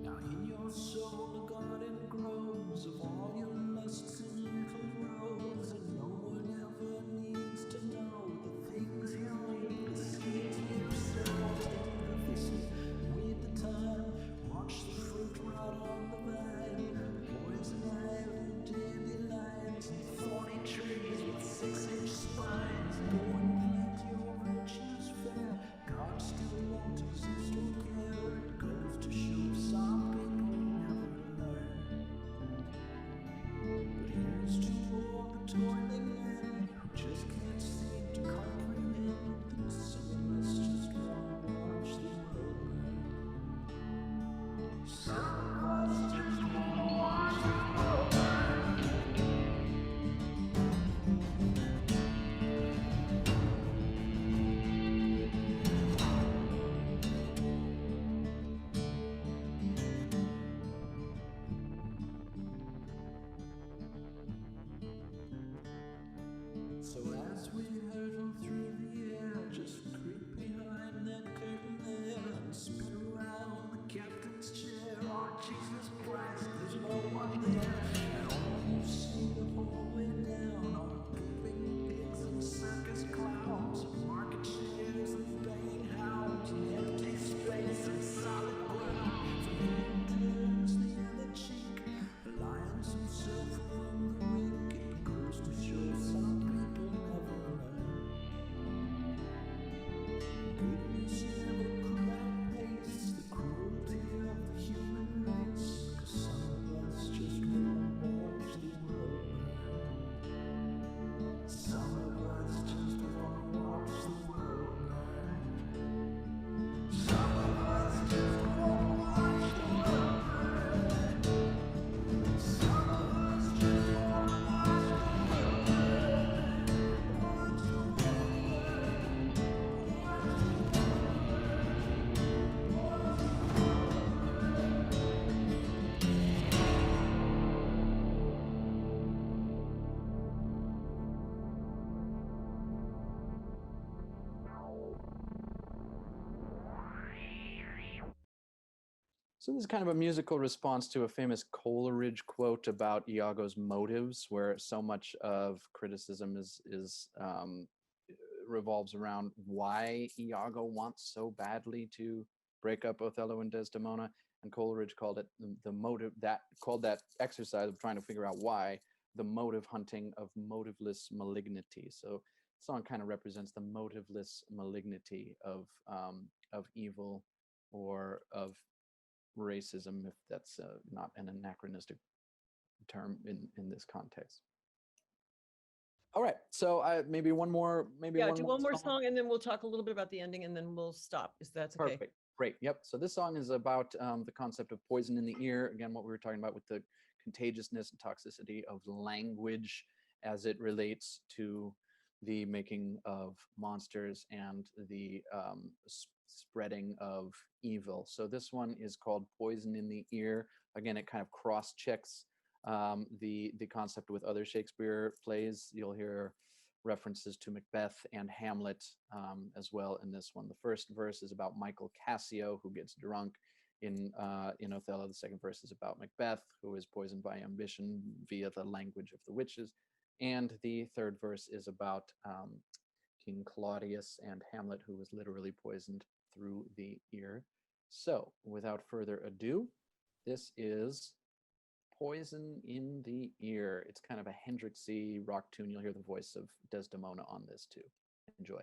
S3: Now in your soul a garden grows of all your lusts and little grows, and no one ever needs to know the things you need to see to yourself. Take the visit, wait the time, watch the fruit rot So as we hurtle through the air, just creep behind that curtain there and spin around the captain's chair. Oh, Jesus Christ, there's no one there. And all you see the whole way down are pooping pigs and circus clowns, market shares and baying hounds, and empty space and solid ground. From here turns the other cheek, the lion's himself among the weak. It goes to show some people never learn. Goodness never could outpace the cruelty of the human race. 'Cause some of us just wanna watch the world burn. Some of us just wanna watch the world burn. Some of us just wanna watch the world burn. Some of us just wanna watch the world burn. Watch the world burn. Watch the world burn. Watch the world burn.
S2: So this is kind of a musical response to a famous Coleridge quote about Iago's motives, where so much of criticism revolves around why Iago wants so badly to break up Othello and Desdemona. And Coleridge called it the motive, called that exercise of trying to figure out why, the motive hunting of motiveless malignity. So the song kind of represents the motiveless malignity of evil, or of racism, if that's not an anachronistic term in this context. All right, so maybe one more,
S1: Yeah, do one more song and then we'll talk a little bit about the ending and then we'll stop, if that's okay.
S2: Perfect, great, yep. So this song is about the concept of poison in the ear. Again, what we were talking about with the contagiousness and toxicity of language as it relates to the making of monsters and the spreading of evil. So this one is called Poison in the Ear. Again, it kind of cross-checks the concept with other Shakespeare plays. You'll hear references to Macbeth and Hamlet as well in this one. The first verse is about Michael Cassio, who gets drunk in Othello. The second verse is about Macbeth, who is poisoned by ambition via the language of the witches. And the third verse is about King Claudius and Hamlet, who was literally poisoned through the ear. So without further ado, this is Poison in the Ear. It's kind of a Hendrixy rock tune. You'll hear the voice of Desdemona on this too. Enjoy.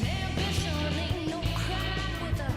S4: Ambition ain't no crime with a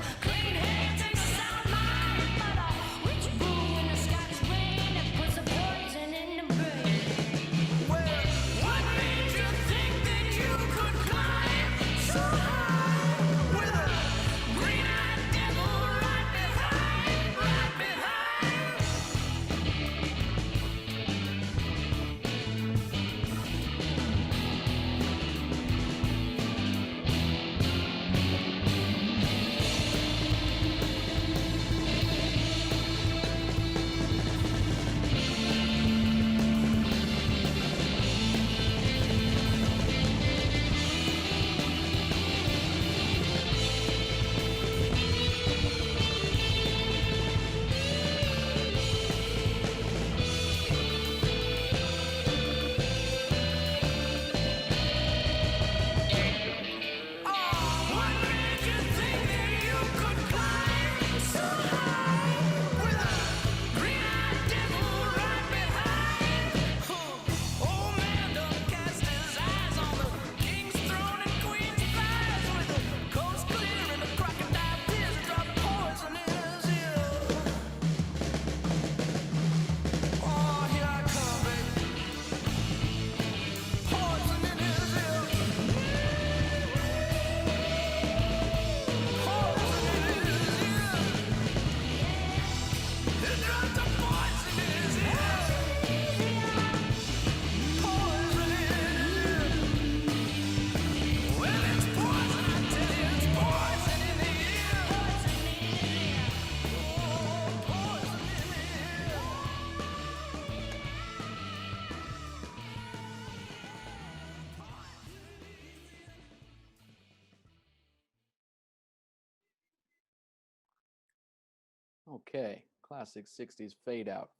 S2: Okay, classic 60s fade out.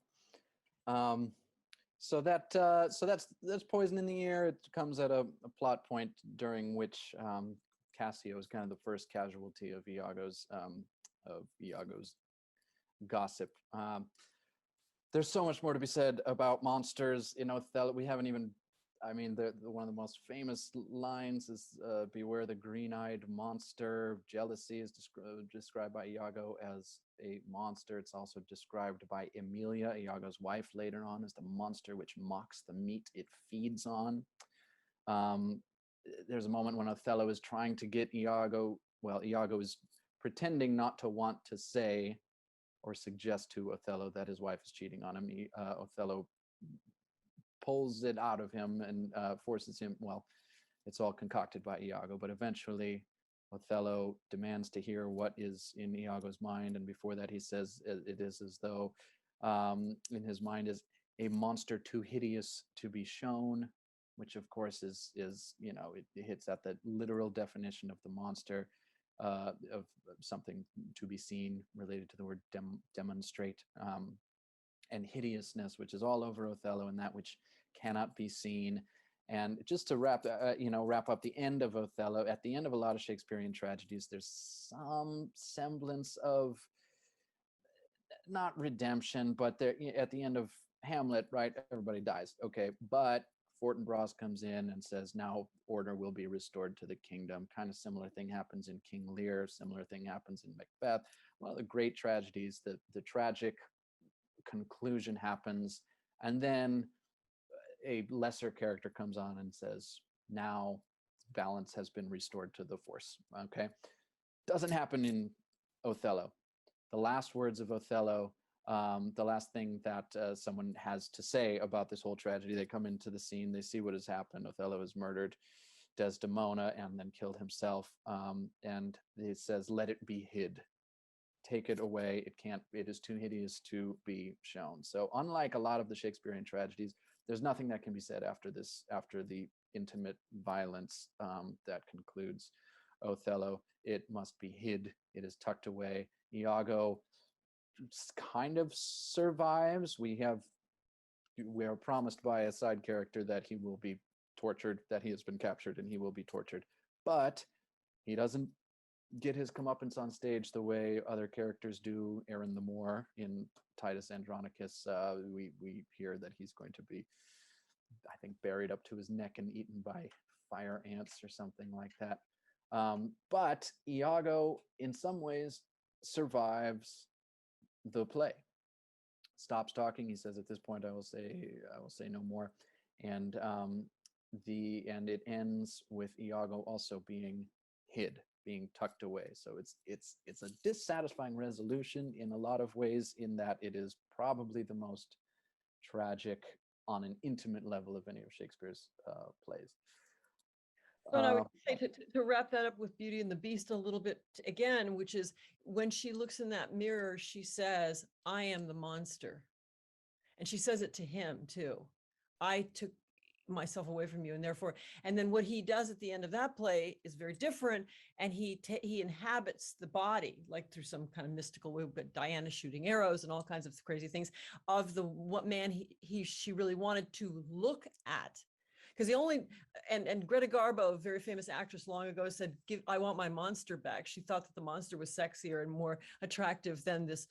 S2: So that's Poison in the Air. It comes at a plot point during which Cassio is kind of the first casualty of Iago's gossip. There's so much more to be said about monsters in Othello. We haven't even, I mean, one of the most famous lines is beware the green-eyed monster. Jealousy is described by Iago as a monster. It's also described by Emilia, Iago's wife, later on as the monster which mocks the meat it feeds on. There's a moment when Othello is trying to get Iago, well, Iago is pretending not to want to say or suggest to Othello that his wife is cheating on him. Othello pulls it out of him and forces him, well, it's all concocted by Iago, but eventually Othello demands to hear what is in Iago's mind, and before that he says it is as though in his mind is a monster too hideous to be shown, which of course is you know, it hits at the literal definition of the monster, of something to be seen, related to the word demonstrate, and hideousness, which is all over Othello, and that which cannot be seen. And just to wrap up the end of Othello, at the end of a lot of Shakespearean tragedies, there's some semblance of, not redemption, but there at the end of Hamlet, right? Everybody dies, okay, but Fortinbras comes in and says, now order will be restored to the kingdom. Kind of similar thing happens in King Lear. Similar thing happens in Macbeth. One of the great tragedies, the tragic conclusion happens, and then a lesser character comes on and says, now balance has been restored to the force. Okay, doesn't happen in Othello. The last words of Othello, the last thing that someone has to say about this whole tragedy, they come into the scene, they see what has happened. Othello has murdered Desdemona and then killed himself, and it says, let it be hid. Take it away. It is too hideous to be shown. So unlike a lot of the Shakespearean tragedies, there's nothing that can be said after the intimate violence that concludes Othello. It must be hid. It is tucked away. Iago kind of survives. We are promised by a side character that he will be tortured, that he has been captured and he will be tortured, but he doesn't get his comeuppance on stage the way other characters do. Aaron the Moor in Titus Andronicus, we hear that he's going to be, I think, buried up to his neck and eaten by fire ants or something like that. But Iago, in some ways, survives the play. Stops talking. He says, "At this point, I will say no more," and it ends with Iago also being hid, being tucked away. So it's a dissatisfying resolution in a lot of ways, in that it is probably the most tragic on an intimate level of any of Shakespeare's plays.
S1: And I would say to wrap that up with Beauty and the Beast a little bit again, which is when she looks in that mirror, she says, I am the monster. And she says it to him too. I took myself away from you, and therefore, and then what he does at the end of that play is very different, and he inhabits the body, like through some kind of mystical way, but Diana shooting arrows and all kinds of crazy things of what man she really wanted to look at. Because the only, and Greta Garbo, a very famous actress long ago, said, I want my monster back. She thought that the monster was sexier and more attractive than this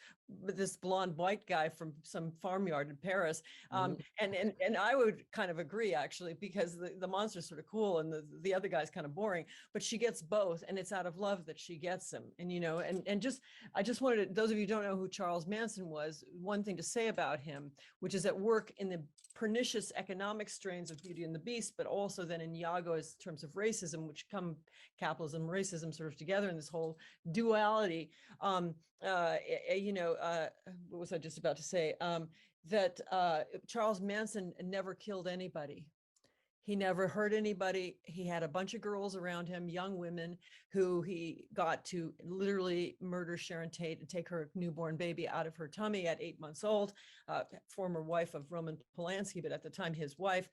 S1: blonde white guy from some farmyard in Paris. And I would kind of agree, actually, because the monster's sort of cool and the other guy's kind of boring, but she gets both, and it's out of love that she gets him. And, you know, I just wanted to, those of you who don't know who Charles Manson was, one thing to say about him, which is at work in the pernicious economic strains of Beauty and the Beast, but also then in Iago as terms of racism, which come capitalism, racism sort of together in this whole duality. What was I just about to say? That Charles Manson never killed anybody. He never hurt anybody. He had a bunch of girls around him, young women, who he got to literally murder Sharon Tate and take her newborn baby out of her tummy at 8 months old. Former wife of Roman Polanski, but at the time his wife,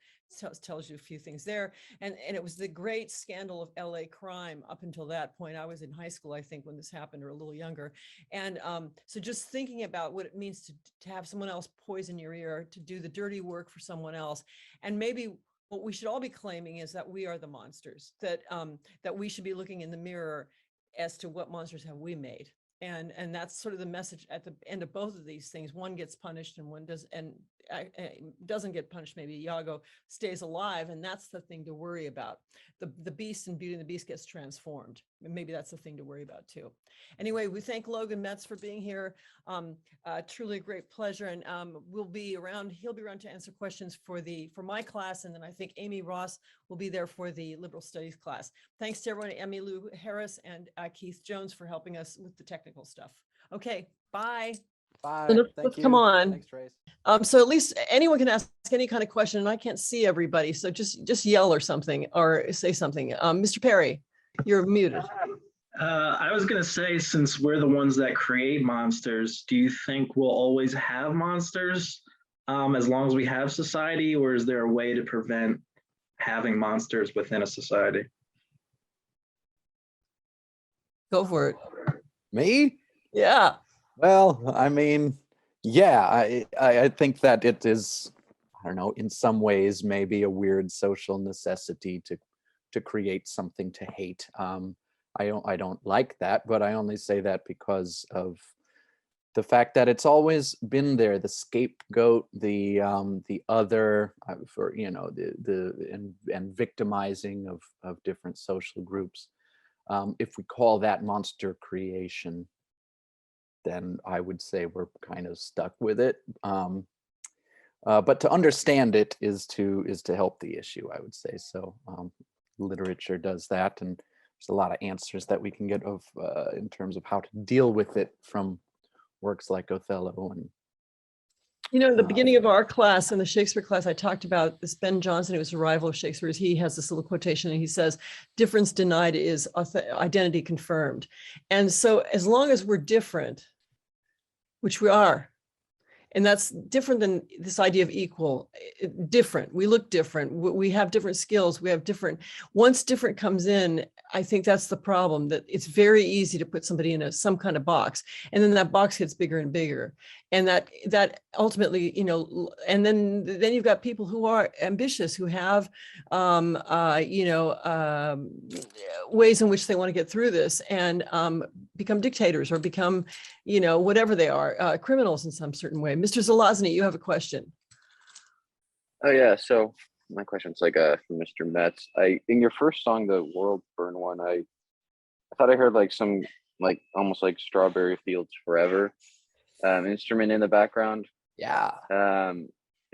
S1: tells you a few things there. And it was the great scandal of LA crime up until that point. I was in high school, I think, when this happened, or a little younger. And so just thinking about what it means to have someone else poison your ear, to do the dirty work for someone else. And maybe what we should all be claiming is that we are the monsters, that we should be looking in the mirror as to what monsters have we made. And that's sort of the message at the end of both of these things. One gets punished and one doesn't get punished. Maybe Iago stays alive, and that's the thing to worry about. The beast in Beauty and the Beast gets transformed. And maybe that's the thing to worry about too. Anyway, we thank Logan Metz for being here. Truly a great pleasure. And we'll be around. He'll be around to answer questions for my class, and then I think Amy Ross will be there for the liberal studies class. Thanks to everyone, Emmy Lou Harris and Keith Jones, for helping us with the technical stuff. Okay, bye.
S2: Bye.
S1: So
S2: Thank
S1: let's
S2: you.
S1: come on.
S2: Thanks, Trace.
S1: So at least anyone can ask any kind of question, and I can't see everybody. So just yell or something, or say something. Mr. Perry, you're muted.
S4: I was going to say, since we're the ones that create monsters, do you think we'll always have monsters as long as we have society, or is there a way to prevent having monsters within a society?
S1: Go for it.
S2: Me?
S1: Yeah.
S2: Well, I mean, yeah, I think that it is, I don't know, in some ways maybe a weird social necessity to create something to hate. I don't like that, but I only say that because of the fact that it's always been there, the scapegoat, the other, for, you know, and victimizing of different social groups. If we call that monster creation, then I would say we're kind of stuck with it. But to understand it is to help the issue, I would say. So literature does that, and there's a lot of answers that we can get of in terms of how to deal with it from works like Othello. And
S1: you know, at the beginning of our class, in the Shakespeare class, I talked about this Ben Jonson, who was a rival of Shakespeare's. He has this little quotation, and he says, "Difference denied is identity confirmed." And so as long as we're different, which we are, and that's different than this idea of equal, different. We look different. We have different skills. We have different, once different comes in, I think that's the problem, that it's very easy to put somebody in some kind of box. And then that box gets bigger and bigger. And that ultimately, you know, and then you've got people who are ambitious, who have, ways in which they want to get through this, and become dictators, or become, you know, whatever they are, criminals in some certain way. Mr. Zelazny, you have a question.
S5: Oh yeah, so my question's like from Mr. Metz. In your first song, the World Burn one, I thought I heard like some like almost like Strawberry Fields Forever instrument in the background.
S2: yeah,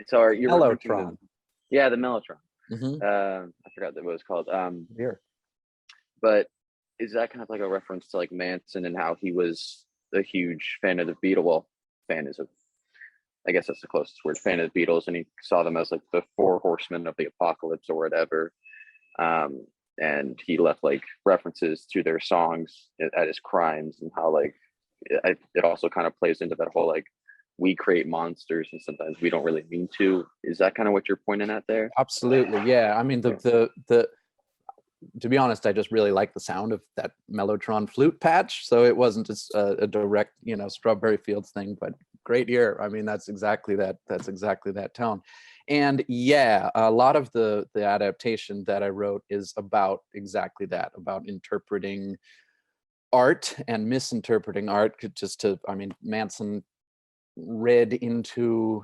S5: So are you
S2: Mellotron?
S5: Yeah, the Mellotron.
S2: Mm-hmm.
S5: I forgot what it was called.
S2: Here.
S5: But is that kind of like a reference to like Manson and how he was a huge fan of the Beatles? Well, fan is I guess that's the closest word, fan of the Beatles, and he saw them as like the four horsemen of the apocalypse or whatever. And he left like references to their songs at his crimes, and how like it also kind of plays into that whole like we create monsters and sometimes we don't really mean to. Is that kind of what you're pointing at there?
S2: Absolutely, yeah. I mean, the to be honest, I just really like the sound of that Mellotron flute patch. So it wasn't just a direct, you know, Strawberry Fields thing, but great ear. I mean, that's exactly that tone. And yeah, a lot of the adaptation that I wrote is about exactly that, about interpreting art and misinterpreting art. I mean, Manson read into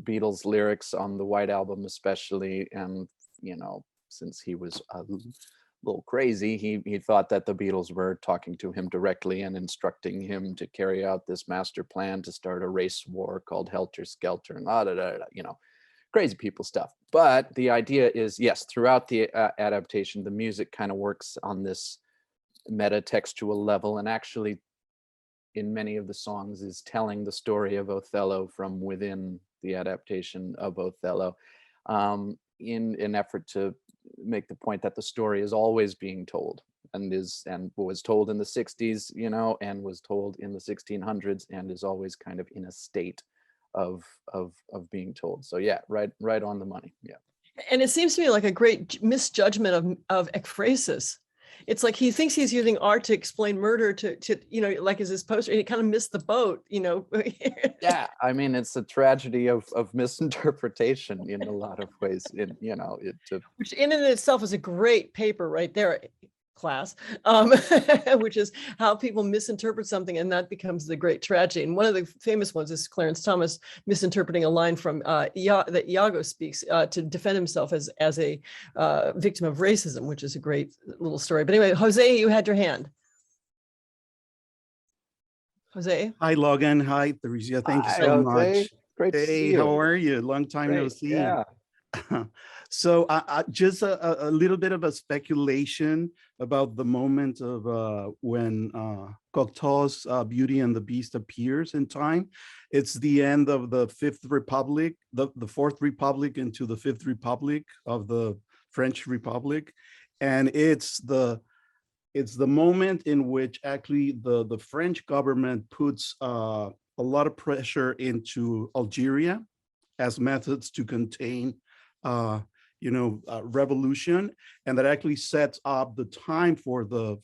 S2: Beatles lyrics on the White Album especially, and, you know, since he was a little crazy, he thought that the Beatles were talking to him directly and instructing him to carry out this master plan to start a race war called Helter Skelter, and you know, crazy people stuff. But the idea is, yes, throughout the adaptation, the music kind of works on this meta-textual level, and actually in many of the songs is telling the story of Othello from within the adaptation of Othello. in an effort to make the point that the story is always being told, and was told in the 60s, you know, and was told in the 1600s, and is always kind of in a state of being told. So yeah, right on the money. Yeah.
S1: And it seems to me like a great misjudgment of ekphrasis. It's like he thinks he's using art to explain murder to you know, like as his poster, and he kind of missed the boat, you know.
S2: Yeah, I mean, it's a tragedy of misinterpretation in a lot of ways. You know,
S1: Which in and of itself is a great paper right there, class, which is how people misinterpret something, and that becomes the great tragedy. And one of the famous ones is Clarence Thomas misinterpreting a line from that Iago speaks to defend himself as a victim of racism, which is a great little story. But anyway, Jose, you had your hand. Jose.
S6: Hi, Logan. Hi, Theresia. Thank you
S2: Hi,
S6: so
S2: Jose.
S6: much.
S2: Great to see
S6: Hey,
S2: you.
S6: how are you? Long time no
S2: Great,
S6: see.
S2: yeah.
S6: So just a little bit of a speculation about the moment of when Cocteau's Beauty and the Beast appears in time. It's the end of the Fifth Republic, the Fourth Republic into the Fifth Republic of the French Republic. And it's the moment in which actually the French government puts a lot of pressure into Algeria as methods to contain revolution, and that actually sets up the time for the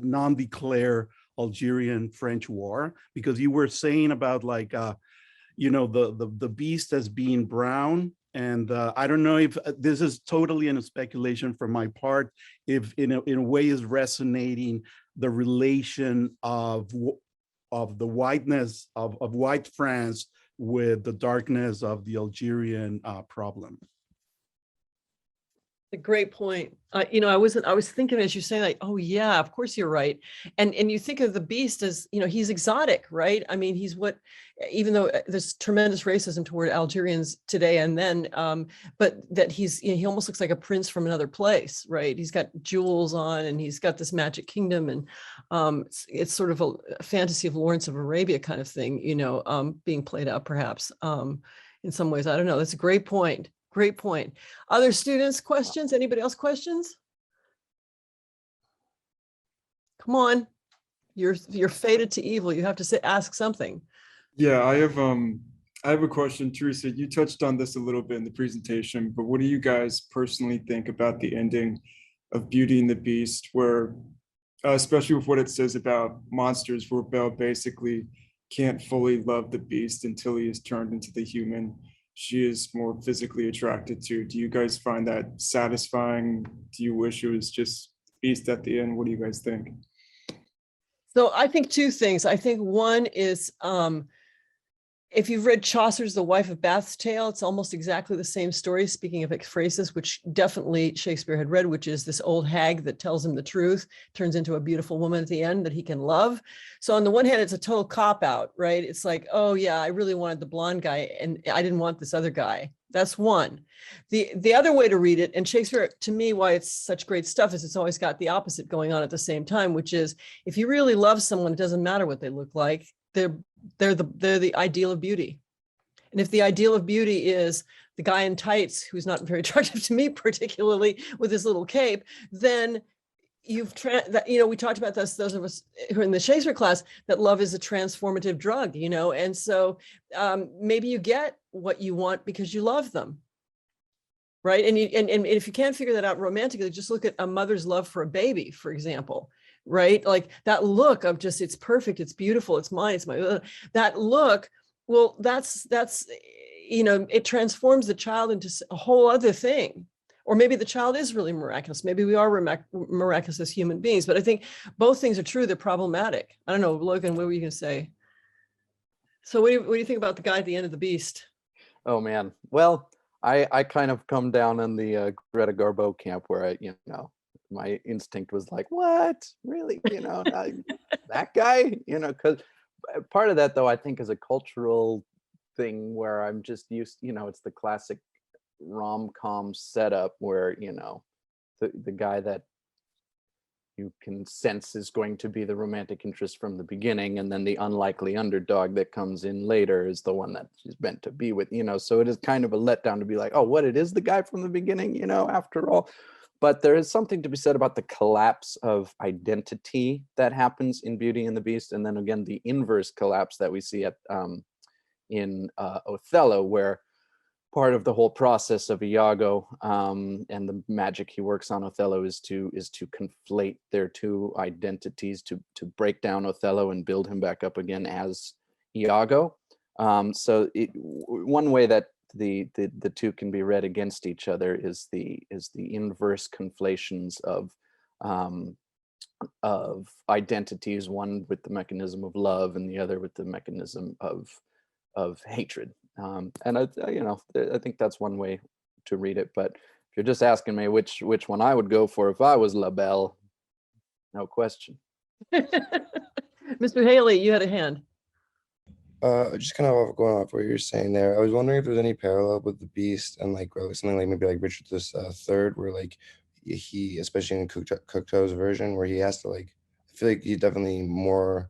S6: non-declare Algerian French War. Because you were saying about like the beast as being brown, and I don't know if this is totally in a speculation from my part, if in a way is resonating the relation of the whiteness of white France with the darkness of the Algerian problem.
S1: A great point. I was thinking as you're saying, like, oh yeah, of course you're right. And you think of the beast as, he's exotic, right? I mean, he's even though there's tremendous racism toward Algerians today and then, but that he almost looks like a prince from another place, right? He's got jewels on and he's got this magic kingdom, and it's sort of a fantasy of Lawrence of Arabia kind of thing, being played out perhaps in some ways. I don't know. That's a great point. Great point. Other students, questions? Anybody else questions? Come on. You're fated to evil. You have to ask something.
S7: Yeah, I have a question. Teresa, you touched on this a little bit in the presentation, but what do you guys personally think about the ending of Beauty and the Beast, where especially with what it says about monsters, where Belle basically can't fully love the beast until he is turned into the human she is more physically attracted to? Do you guys find that satisfying? Do you wish it was just beast at the end? What do you guys think?
S1: So I think two things. I think one is, if you've read Chaucer's The Wife of Bath's Tale, it's almost exactly the same story, speaking of ekphrasis, which definitely Shakespeare had read, which is this old hag that tells him the truth, turns into a beautiful woman at the end that he can love. So on the one hand, it's a total cop-out, right? It's like, oh yeah, I really wanted the blonde guy and I didn't want this other guy. That's one. The other way to read it, and Shakespeare, to me, why it's such great stuff, is it's always got the opposite going on at the same time, which is if you really love someone, it doesn't matter what they look like. They're the ideal of beauty. And if the ideal of beauty is the guy in tights, who's not very attractive to me particularly, with his little cape, then we talked about this, those of us who are in the Shakespeare class, that love is a transformative drug, and so maybe you get what you want because you love them, right? And if you can't figure that out romantically, just look at a mother's love for a baby, for example. Right? Like that look of just, it's perfect, it's beautiful, it's mine, it's my, that look, well, that's, it transforms the child into a whole other thing. Or maybe the child is really miraculous. Maybe we are miraculous as human beings, but I think both things are true. They're problematic. I don't know, Logan, what were you going to say? So what do you think about the guy at the end of The Beast?
S2: Oh man. Well, I kind of come down in the Greta Garbo camp where my instinct was like, what? Really? That guy? Because part of that, though, I think is a cultural thing where I'm just used, it's the classic rom-com setup where, the guy that you can sense is going to be the romantic interest from the beginning, and then the unlikely underdog that comes in later is the one that she's meant to be with, so it is kind of a letdown to be like, oh, what, it is the guy from the beginning, after all. But there is something to be said about the collapse of identity that happens in Beauty and the Beast, and then again the inverse collapse that we see in Othello, where part of the whole process of Iago and the magic he works on Othello is to conflate their two identities, to break down Othello and build him back up again as Iago. So one way that the two can be read against each other is the inverse conflations of identities, one with the mechanism of love and the other with the mechanism of hatred. And I think that's one way to read it. But if you're just asking me which one I would go for if I was La Belle, no question.
S1: Mr. Haley, you had a hand.
S8: Just kind of going off what you're saying there. I was wondering if there's any parallel with the Beast and like something like maybe like Richard the Third, where like he, especially in Cocteau's version, where he has to like, I feel like he's definitely more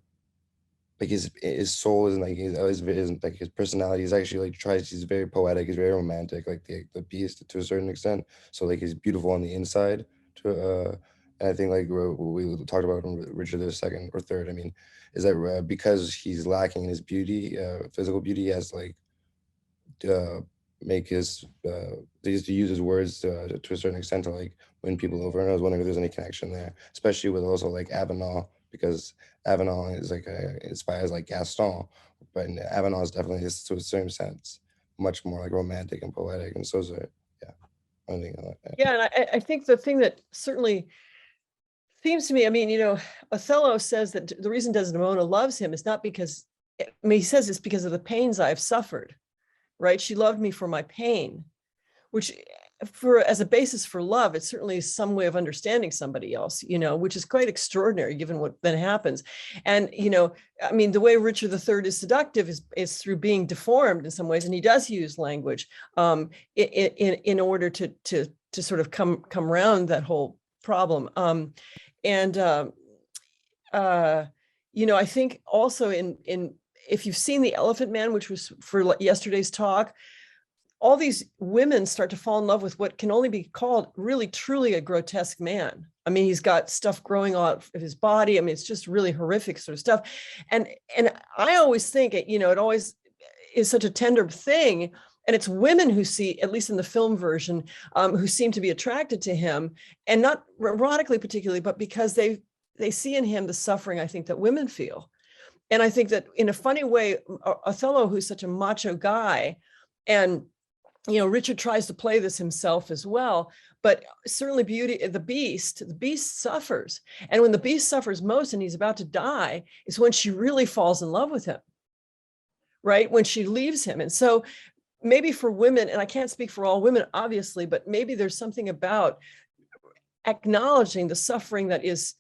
S8: like his soul isn't like his personality is actually like he's very poetic, he's very romantic, like the Beast to a certain extent. So like he's beautiful on the inside and I think like we talked about Richard the Second or Third. I mean, is that because he's lacking in his beauty, physical beauty, he has to like make his he has to use his words to a certain extent to like win people over. And I was wondering if there's any connection there, especially with also like Avenant, because Avenant is like inspires like Gaston, but Avenant is definitely, to a certain sense, much more like romantic and poetic, and so is it. Yeah, I think like that.
S1: Yeah, and I think the thing that certainly seems to me, I mean, Othello says that the reason Desdemona loves him is not because, he says it's because of the pains I've suffered, right? She loved me for my pain, which as a basis for love, it certainly is some way of understanding somebody else, which is quite extraordinary given what then happens. And, I mean, the way Richard III is seductive is through being deformed in some ways. And he does use language in order to sort of come around that whole problem. I think also in if you've seen The Elephant Man, which was for yesterday's talk, all these women start to fall in love with what can only be called really truly a grotesque man. I mean, he's got stuff growing out of his body. I mean, it's just really horrific sort of stuff. And I always think it always is such a tender thing. And it's women who see, at least in the film version, who seem to be attracted to him, and not erotically particularly, but because they see in him the suffering, I think, that women feel. And I think that in a funny way, Othello, who's such a macho guy, and Richard tries to play this himself as well, but certainly the Beast suffers. And when the Beast suffers most and he's about to die is when she really falls in love with him, right? When she leaves him. And so maybe for women, and I can't speak for all women, obviously, but maybe there's something about acknowledging the suffering that is,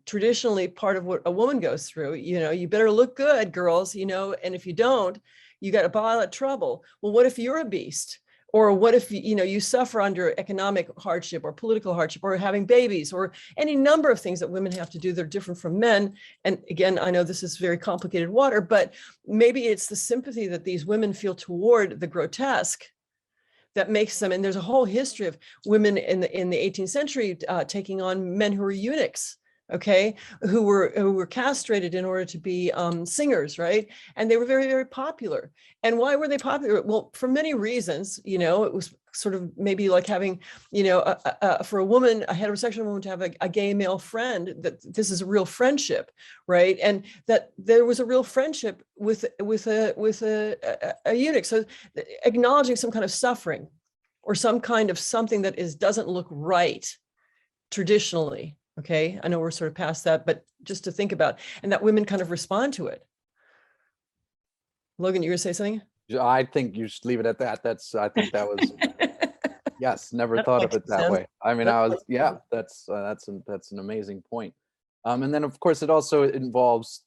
S1: traditionally part of what a woman goes through. You better look good, girls, and if you don't, you got a pile of trouble. Well, what if you're a beast? Or what if, you suffer under economic hardship or political hardship or having babies or any number of things that women have to do that are different from men. And again, I know this is very complicated water, but maybe it's the sympathy that these women feel toward the grotesque that makes them, and there's a whole history of women in the 18th century taking on men who were eunuchs, okay, who were castrated in order to be singers, right? And they were very, very popular. And why were they popular? Well, for many reasons. It was sort of maybe like having, for a woman, a heterosexual woman, to have a gay male friend, that this is a real friendship, right? And that there was a real friendship with a eunuch. So acknowledging some kind of suffering or some kind of something that doesn't look right traditionally. Okay, I know we're sort of past that, but just to think about, and that women kind of respond to it. Logan, you were gonna say something?
S2: I think you should leave it at that. I think that was, yes, never thought of it that way. I mean, that's an amazing point. And then of course it also involves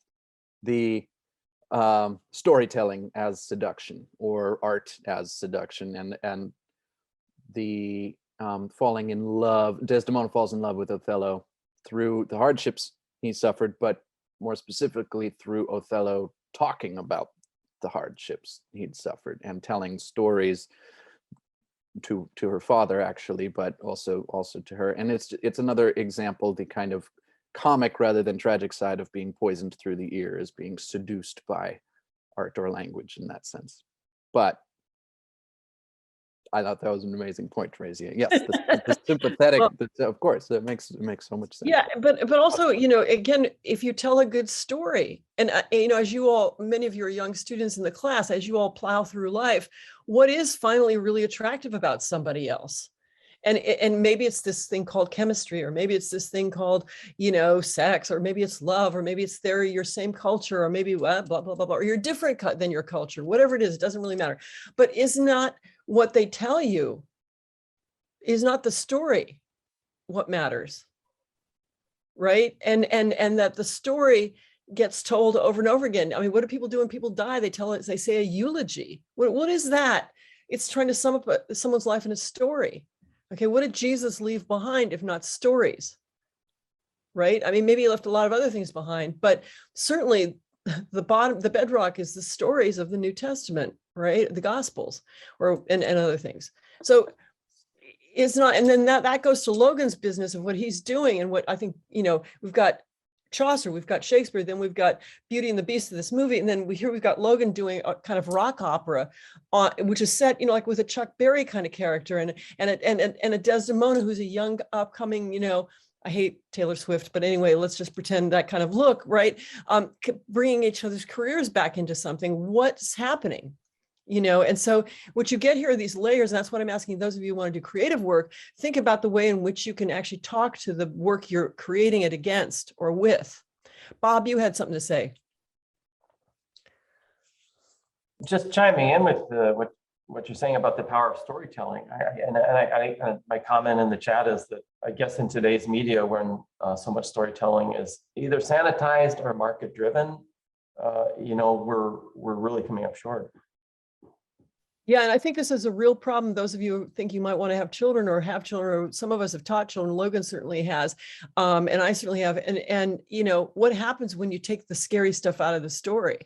S2: the storytelling as seduction, or art as seduction, and the falling in love. Desdemona falls in love with Othello through the hardships he suffered, but more specifically through Othello talking about the hardships he'd suffered and telling stories to her father, actually, but also to her. And it's another example, the kind of comic rather than tragic side of being poisoned through the ear, is being seduced by art or language in that sense. But I thought that was an amazing point, Teresia. Yes, the sympathetic,
S1: Well,
S2: of course, it makes so much sense.
S1: yeah, but also, again, if you tell a good story, and as you all, many of your young students in the class, as you all plow through life, what is finally really attractive about somebody else? And maybe it's this thing called chemistry, or maybe it's this thing called, sex, or maybe it's love, or maybe it's your same culture, or maybe blah, blah, blah, blah, or you're different than your culture, whatever it is, it doesn't really matter. But is not what they tell you, is not the story what matters, right? And that the story gets told over and over again. I mean, what do people do when people die? They say a eulogy. What is that? It's trying to sum up someone's life in a story. Okay, what did Jesus leave behind if not stories? Right? I mean, maybe he left a lot of other things behind, but certainly the bedrock is the stories of the New Testament, right? The Gospels, and other things. So it's not, and then that goes to Logan's business of what he's doing, and what I think, we've got Chaucer, we've got Shakespeare, then we've got Beauty and the Beast of this movie, and then we've got Logan doing a kind of rock opera, which is set, like with a Chuck Berry kind of character, and a Desdemona who's a young upcoming, I hate Taylor Swift, but anyway, let's just pretend that kind of look, right? Bringing each other's careers back into something. What's happening? And so what you get here are these layers, and that's what I'm asking those of you who want to do creative work. Think about the way in which you can actually talk to the work you're creating it against or with. Bob, you had something to say.
S9: Just chiming in with what you're saying about the power of storytelling. My comment in the chat is that I guess in today's media, when so much storytelling is either sanitized or market driven, we're really coming up short.
S1: Yeah, and I think this is a real problem. Those of you who think you might want to have children, or some of us have taught children. Logan certainly has, and I certainly have. And what happens when you take the scary stuff out of the story?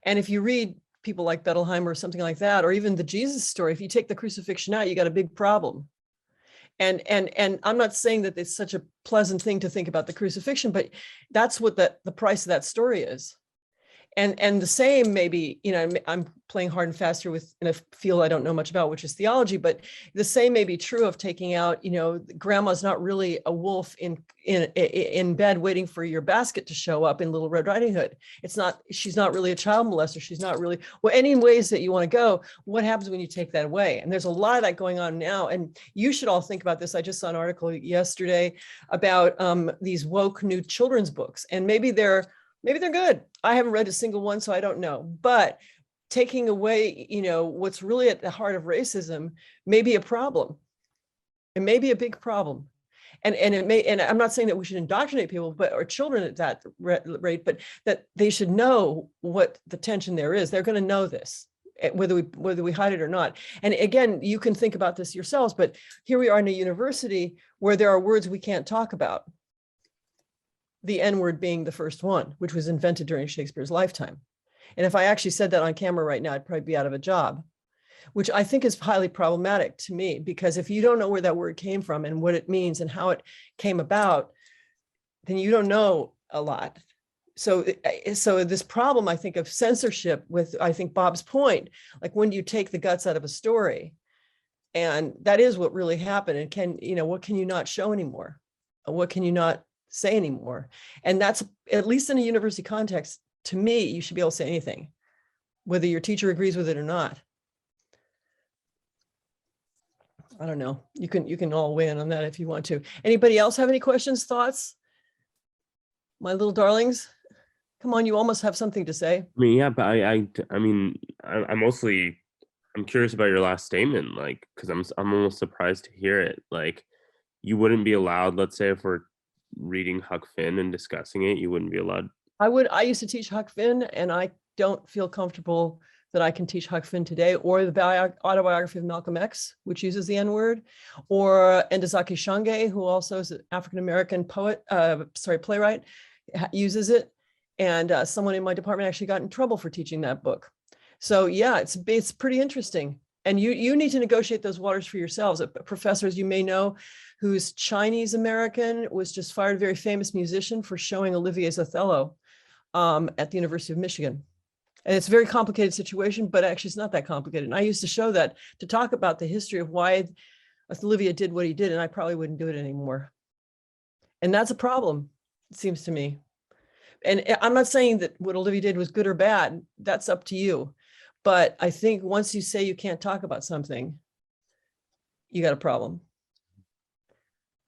S1: And if you read people like Bettelheim or something like that, or even the Jesus story, if you take the crucifixion out, you got a big problem. And I'm not saying that it's such a pleasant thing to think about the crucifixion, but that's what the price of that story is. And the same, maybe, I'm playing hard and fast here in a field I don't know much about, which is theology, but the same may be true of taking out, grandma's not really a wolf in bed waiting for your basket to show up in Little Red Riding Hood. She's not really a child molester. She's not really, any ways that you want to go. What happens when you take that away? And there's a lot of that going on now. And you should all think about this. I just saw an article yesterday about these woke new children's books, and maybe they're good. I haven't read a single one, so I don't know. But taking away, what's really at the heart of racism may be a problem. It may be a big problem. And I'm not saying that we should indoctrinate people, or children at that rate, but that they should know what the tension there is. They're going to know this, whether we hide it or not. And again, you can think about this yourselves, but here we are in a university where there are words we can't talk about. The N-word being the first one, which was invented during Shakespeare's lifetime. And if I actually said that on camera right now, I'd probably be out of a job, which I think is highly problematic to me, because if you don't know where that word came from and what it means and how it came about, then you don't know a lot. So this problem, I think, of censorship with, I think, Bob's point, like when do you take the guts out of a story? And that is what really happened. And what can you not show anymore? What can you not say anymore? And that's, at least in a university context, to me, you should be able to say anything, whether your teacher agrees with it or not. I don't know. You can all weigh in on that if you want to. Anybody else have any questions, thoughts? My little darlings, come on, you almost have something to say.
S10: I mean, yeah, but I'm curious about your last statement, like, because I'm almost surprised to hear it. Like, you wouldn't be allowed, let's say, if we're reading Huck Finn and discussing it, you wouldn't be allowed.
S1: I used to teach Huck Finn, and I don't feel comfortable that I can teach Huck Finn today, or the autobiography of Malcolm X, which uses the N-word, or Endazaki Shange, who also is an African-American poet, playwright, uses it. And someone in my department actually got in trouble for teaching that book. So yeah, it's pretty interesting. And you need to negotiate those waters for yourselves. Professors you may know, who's Chinese American, was just fired, a very famous musician, for showing Olivier's Othello at the University of Michigan. And it's a very complicated situation, but actually it's not that complicated. And I used to show that to talk about the history of why Olivier did what he did, and I probably wouldn't do it anymore. And that's a problem, it seems to me. And I'm not saying that what Olivier did was good or bad. That's up to you. But I think once you say you can't talk about something, you got a problem.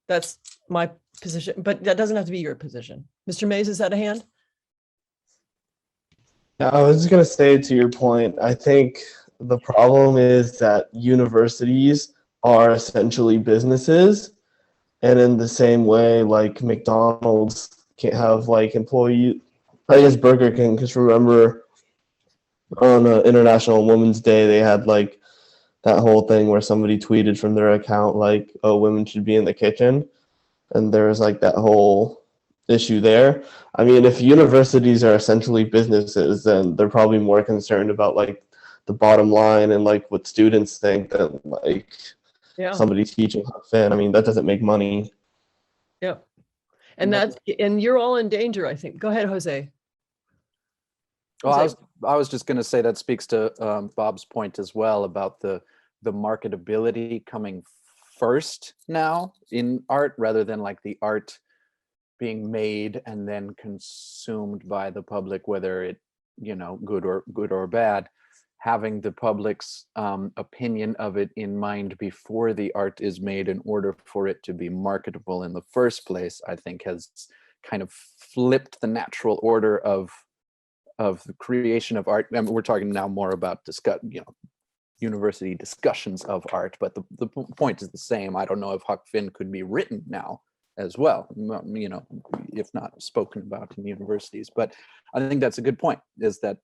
S1: That's my position, but that doesn't have to be your position. Mr. Mays, is that a hand?
S11: I was just going to say, to your point, I think the problem is that universities are essentially businesses. And in the same way, like McDonald's can't have like employee, I guess Burger King, because remember on International Women's Day, they had like that whole thing where somebody tweeted from their account like, oh, women should be in the kitchen. And there was like that whole issue there. I mean, if universities are essentially businesses, then they're probably more concerned about like the bottom line and like what students think than like somebody teaching Fin. I mean, that doesn't make money.
S1: Yeah. And you're all in danger, I think. Go ahead, Jose.
S2: Well, I was just going to say that speaks to Bob's point as well about the marketability coming first now in art, rather than like the art being made and then consumed by the public, whether it, good or bad. Having the public's opinion of it in mind before the art is made in order for it to be marketable in the first place, I think has kind of flipped the natural order of the creation of art. I mean, we're talking now more about university discussions of art, but the point is the same. I don't know if Huck Finn could be written now as well, if not spoken about in universities. But I think that's a good point, is that,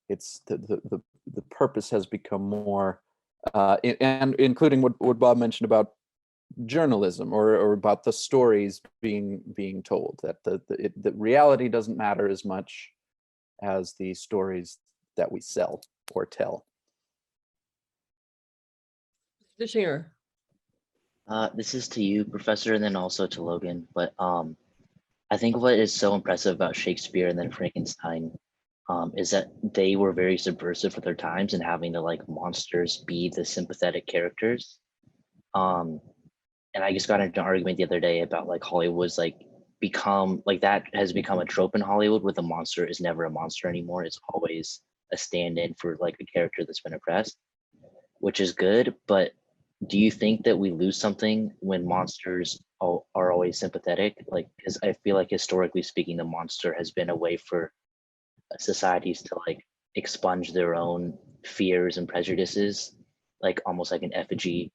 S2: it's the purpose has become more, and including what Bob mentioned about journalism or about the stories being told, that the reality doesn't matter as much as the stories that we sell or tell.
S1: Dishinger.
S12: This is to you, Professor, and then also to Logan. But I think what is so impressive about Shakespeare and then Frankenstein is that they were very subversive for their times and having the like monsters be the sympathetic characters. And I just got into an argument the other day about like Hollywood's like that has become a trope in Hollywood where the monster is never a monster anymore. It's always a stand-in for like a character that's been oppressed, which is good. But do you think that we lose something when monsters are always sympathetic? Like, because I feel like historically speaking, the monster has been a way for societies to like expunge their own fears and prejudices, like almost like an effigy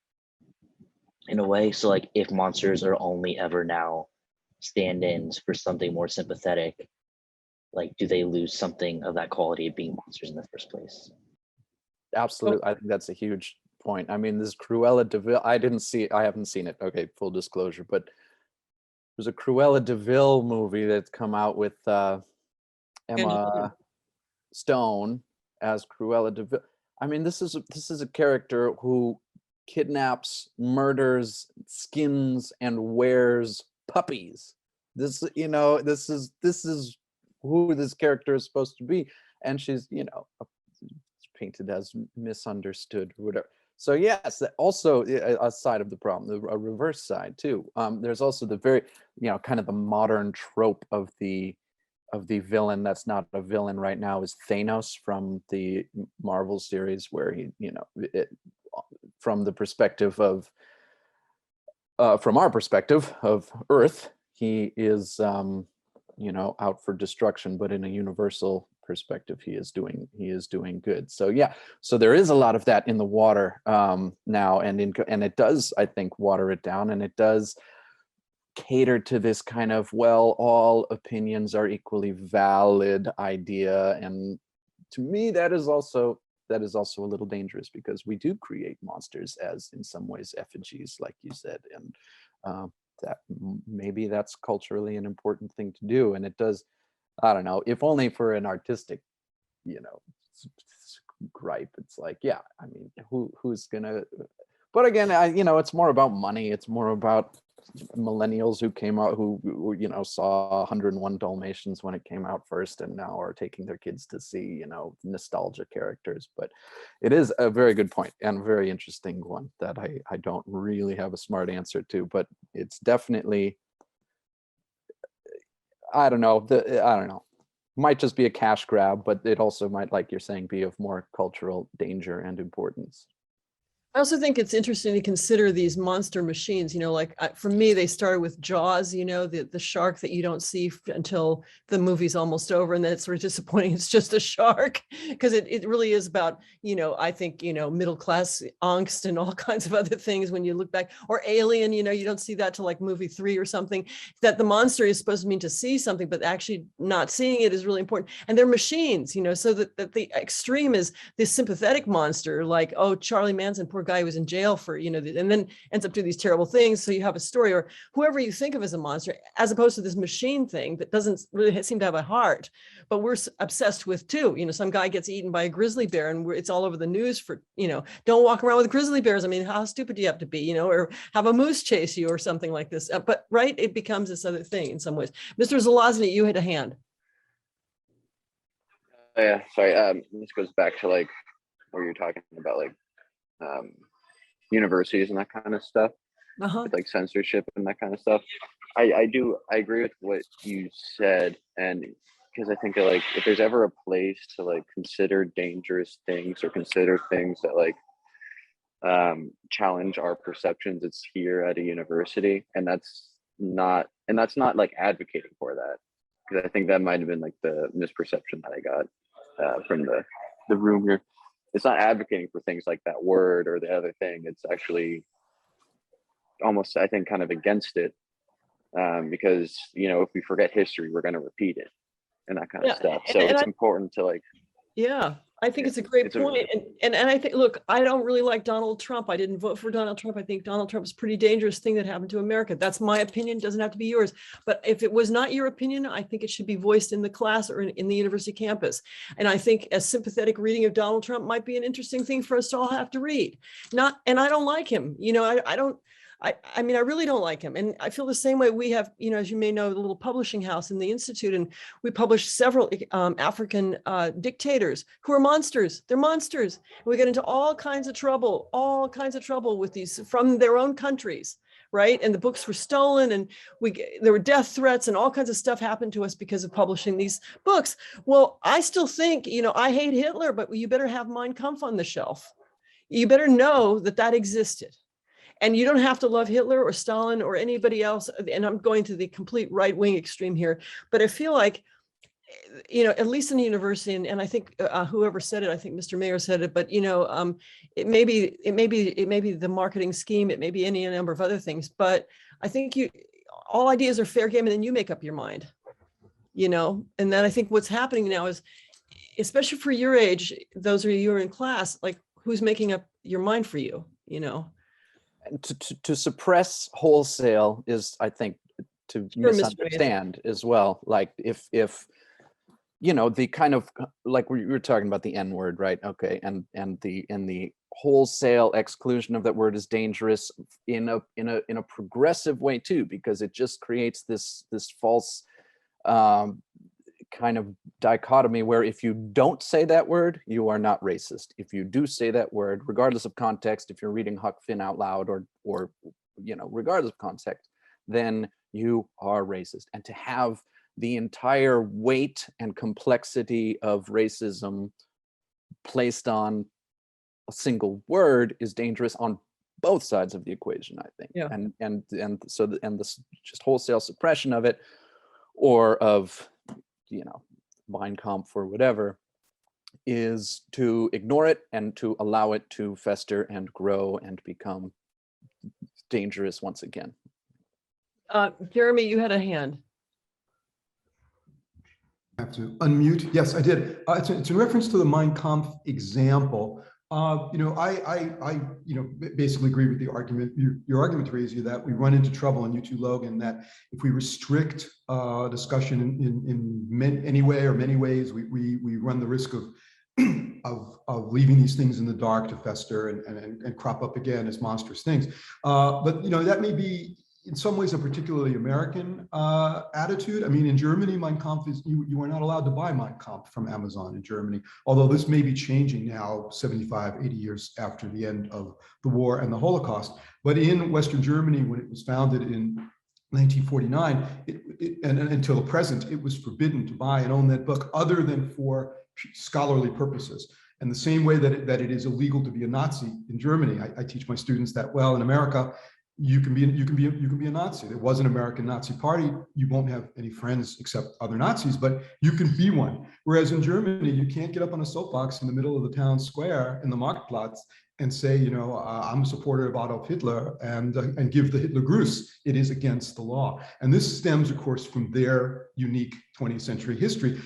S12: in a way. So like if monsters are only ever now stand-ins for something more sympathetic, like do they lose something of that quality of being monsters in the first place?
S2: Absolutely. I think that's a huge point. I mean, this Cruella de Vil, I haven't seen it. Okay, full disclosure, but there's a Cruella de Vil movie that's come out with Emma Stone as Cruella de Vil. I mean, this is a character who kidnaps, murders, skins, and wears puppies. This is who this character is supposed to be, and she's painted as misunderstood or whatever. So yes, also a side of the problem, a reverse side too. There's also the very kind of the modern trope of the villain that's not a villain right now is Thanos from the Marvel series, where he from the perspective of from our perspective of Earth, he is out for destruction, but in a universal perspective, he is doing good. So yeah, so there is a lot of that in the water now, and it does, I think, water it down, and it does cater to this kind of, well, all opinions are equally valid idea, and to me, that is also a little dangerous, because we do create monsters as, in some ways, effigies, like you said, and maybe that's culturally an important thing to do. And it does, I don't know, if only for an artistic, gripe. It's like, yeah, I mean, who's gonna, but again, it's more about money. It's more about millennials who came out, who saw 101 Dalmatians when it came out first, and now are taking their kids to see, nostalgia characters. But it is a very good point, and a very interesting one that I don't really have a smart answer to, but it's definitely, I don't know, might just be a cash grab, but it also might, like you're saying, be of more cultural danger and importance.
S1: I also think it's interesting to consider these monster machines, like for me, they started with Jaws, the shark that you don't see until the movie's almost over. And then it's sort of disappointing. It's just a shark, because it really is about, I think, middle-class angst and all kinds of other things when you look back. Or Alien, you don't see that till like movie 3 or something, that the monster is supposed to mean to see something, but actually not seeing it is really important. And they're machines, so that the extreme is this sympathetic monster, like, oh, Charlie Manson, poor guy was in jail for, and then ends up doing these terrible things. So you have a story, or whoever you think of as a monster, as opposed to this machine thing that doesn't really seem to have a heart, but we're obsessed with too. Some guy gets eaten by a grizzly bear, and it's all over the news for, don't walk around with grizzly bears. I mean, how stupid do you have to be, or have a moose chase you or something like this. But right, it becomes this other thing in some ways. Mr. Zelazny, you had a hand.
S5: Yeah, sorry. This goes back to like where you're talking about like universities and that kind of stuff, with like censorship and that kind of stuff. I agree with what you said, and because I think that, like, if there's ever a place to like consider dangerous things or consider things that like challenge our perceptions, it's here at a university. And that's not like advocating for that, because I think that might have been like the misperception that I got from the room here. It's not advocating for things like that word or the other thing. It's actually almost, I think, kind of against it, because if we forget history, we're going to repeat it and that kind of stuff. So it's important to like.
S1: Yeah, I think it's a great point. And I think, look, I don't really like Donald Trump. I didn't vote for Donald Trump. I think Donald Trump is a pretty dangerous thing that happened to America. That's my opinion. It doesn't have to be yours. But if it was not your opinion, I think it should be voiced in the class or in the university campus. And I think a sympathetic reading of Donald Trump might be an interesting thing for us to all have to read. And I don't like him. I mean, I really don't like him. And I feel the same way. We have, as you may know, the little publishing house in the Institute, and we published several African dictators who are monsters. They're monsters. And we get into all kinds of trouble with these from their own countries, right? And the books were stolen, and there were death threats, and all kinds of stuff happened to us because of publishing these books. Well, I still think, I hate Hitler, but you better have Mein Kampf on the shelf. You better know that existed. And you don't have to love Hitler or Stalin or anybody else. And I'm going to the complete right-wing extreme here, but I feel like, at least in the university, and I think whoever said it, I think Mr. Mayor said it, but it may be the marketing scheme, it may be any number of other things, but I think all ideas are fair game, and then you make up your mind, and then I think what's happening now is, especially for your age, those of you who are in class, like, who's making up your mind for you,
S2: To suppress wholesale is, I think, to misunderstand as well. Like if the kind of, like we were talking about the N word, right? Okay, and the wholesale exclusion of that word is dangerous in a progressive way too, because it just creates this false kind of dichotomy where if you don't say that word, you are not racist. If you do say that word, regardless of context, if you're reading Huck Finn out loud or regardless of context, then you are racist. And to have the entire weight and complexity of racism placed on a single word is dangerous on both sides of the equation, I think.
S1: Yeah.
S2: And so this just wholesale suppression of it, or of Mein Kampf or whatever, is to ignore it and to allow it to fester and grow and become dangerous once again.
S1: Jeremy, you had a hand.
S13: have to unmute. Yes, I did. It's in reference to the Mein Kampf example. I basically agree with the argument, your argument, Teresa, that we run into trouble, and you too, Logan, that if we restrict discussion in any way or many ways, we run the risk of leaving these things in the dark to fester and crop up again as monstrous things. But that may be in some ways a particularly American attitude. I mean, in Germany, Mein Kampf is, you are not allowed to buy Mein Kampf from Amazon in Germany, although this may be changing now 75, 80 years after the end of the war and the Holocaust. But in Western Germany, when it was founded in 1949, and until the present, it was forbidden to buy and own that book other than for scholarly purposes. And the same way that it is illegal to be a Nazi in Germany, I teach my students that, well, in America, you can be a Nazi. There was an American Nazi party. You won't have any friends except other Nazis, but you can be one. Whereas in Germany, you can't get up on a soapbox in the middle of the town square in the Marktplatz and say, I'm a supporter of Adolf Hitler and give the Hitler Gruß. It is against the law. And this stems, of course, from their unique 20th century history.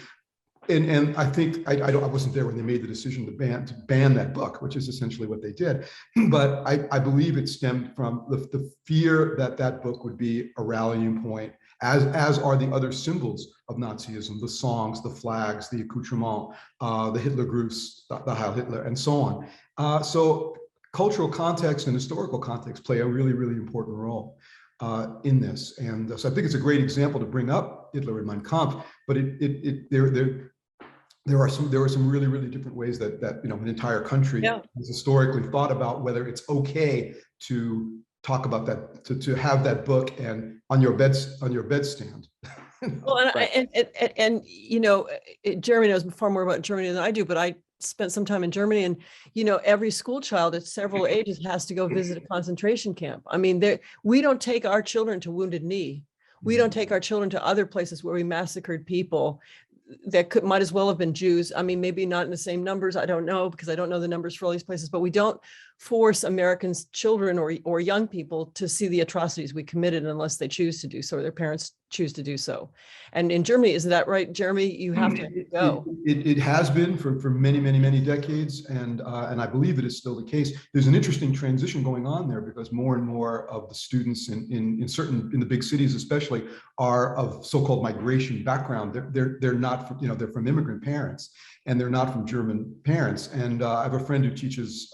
S13: And I think I wasn't there when they made the decision to ban that book, which is essentially what they did. But I believe it stemmed from the fear that that book would be a rallying point, as are the other symbols of Nazism, the songs, the flags, the accoutrement, the Hitler Gruß, the Heil Hitler, and so on. So cultural context and historical context play a really, really important role in this. And so I think it's a great example to bring up Hitler and Mein Kampf, but there are some really, really different ways that an entire country has historically thought about whether it's okay to talk about that, to have that book and on your bedstand.
S1: Well, and Jeremy knows far more about Germany than I do, but I spent some time in Germany, and every school child at several ages has to go visit a concentration camp. I mean, we don't take our children to Wounded Knee. We don't take our children to other places where we massacred people that might as well have been Jews. I mean, maybe not in the same numbers. I don't know, because I don't know the numbers for all these places, but we don't force Americans' children or young people to see the atrocities we committed unless they choose to do so, or their parents choose to do so. And in Germany, isn't that right, Jeremy? You have to go.
S13: It has been for many, many, many decades, and I believe it is still the case. There's an interesting transition going on there, because more and more of the students in the big cities, especially, are of so-called migration background. They're not from, they're from immigrant parents, and they're not from German parents. And I have a friend who teaches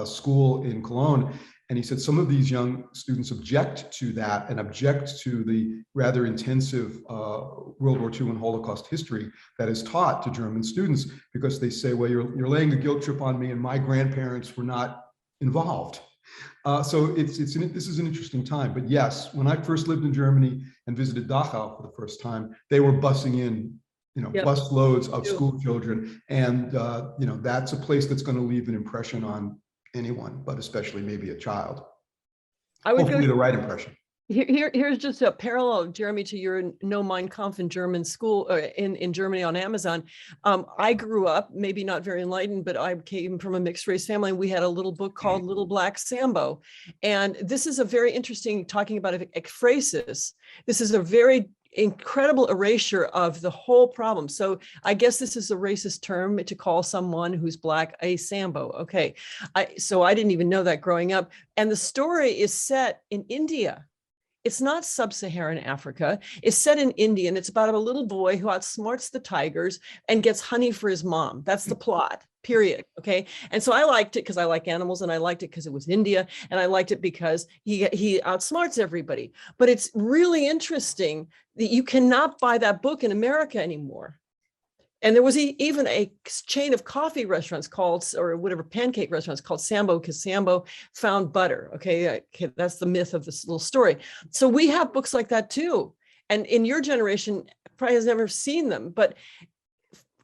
S13: school in Cologne, and he said some of these young students object to that and object to the rather intensive World War II and Holocaust history that is taught to German students, because they say, well, you're laying a guilt trip on me, and my grandparents were not involved. So this is an interesting time. But yes, when I first lived in Germany and visited Dachau for the first time, they were bussing in, bus loads of school children, and that's a place that's going to leave an impression on anyone, but especially maybe a child. Hopefully the right impression.
S1: Here's just a parallel, Jeremy, to your No Mein Kampf in German school in Germany on Amazon. I grew up, maybe not very enlightened, but I came from a mixed race family, and we had a little book called Little Black Sambo. And this is a very interesting, talking about ekphrasis. This is a very incredible erasure of the whole problem. So I guess this is a racist term to call someone who's Black a Sambo. Okay. So I didn't even know that growing up. And the story is set in India. It's not sub-Saharan Africa. It's set in India, and it's about a little boy who outsmarts the tigers and gets honey for his mom. That's the plot, period. Okay. And so I liked it because I like animals, and I liked it because it was India, and I liked it because he outsmarts everybody. But it's really interesting that you cannot buy that book in America anymore. And there was even a chain of coffee restaurants called, or whatever, pancake restaurants called Sambo, because Sambo found butter. Okay, that's the myth of this little story. So we have books like that too. And in your generation, probably has never seen them. But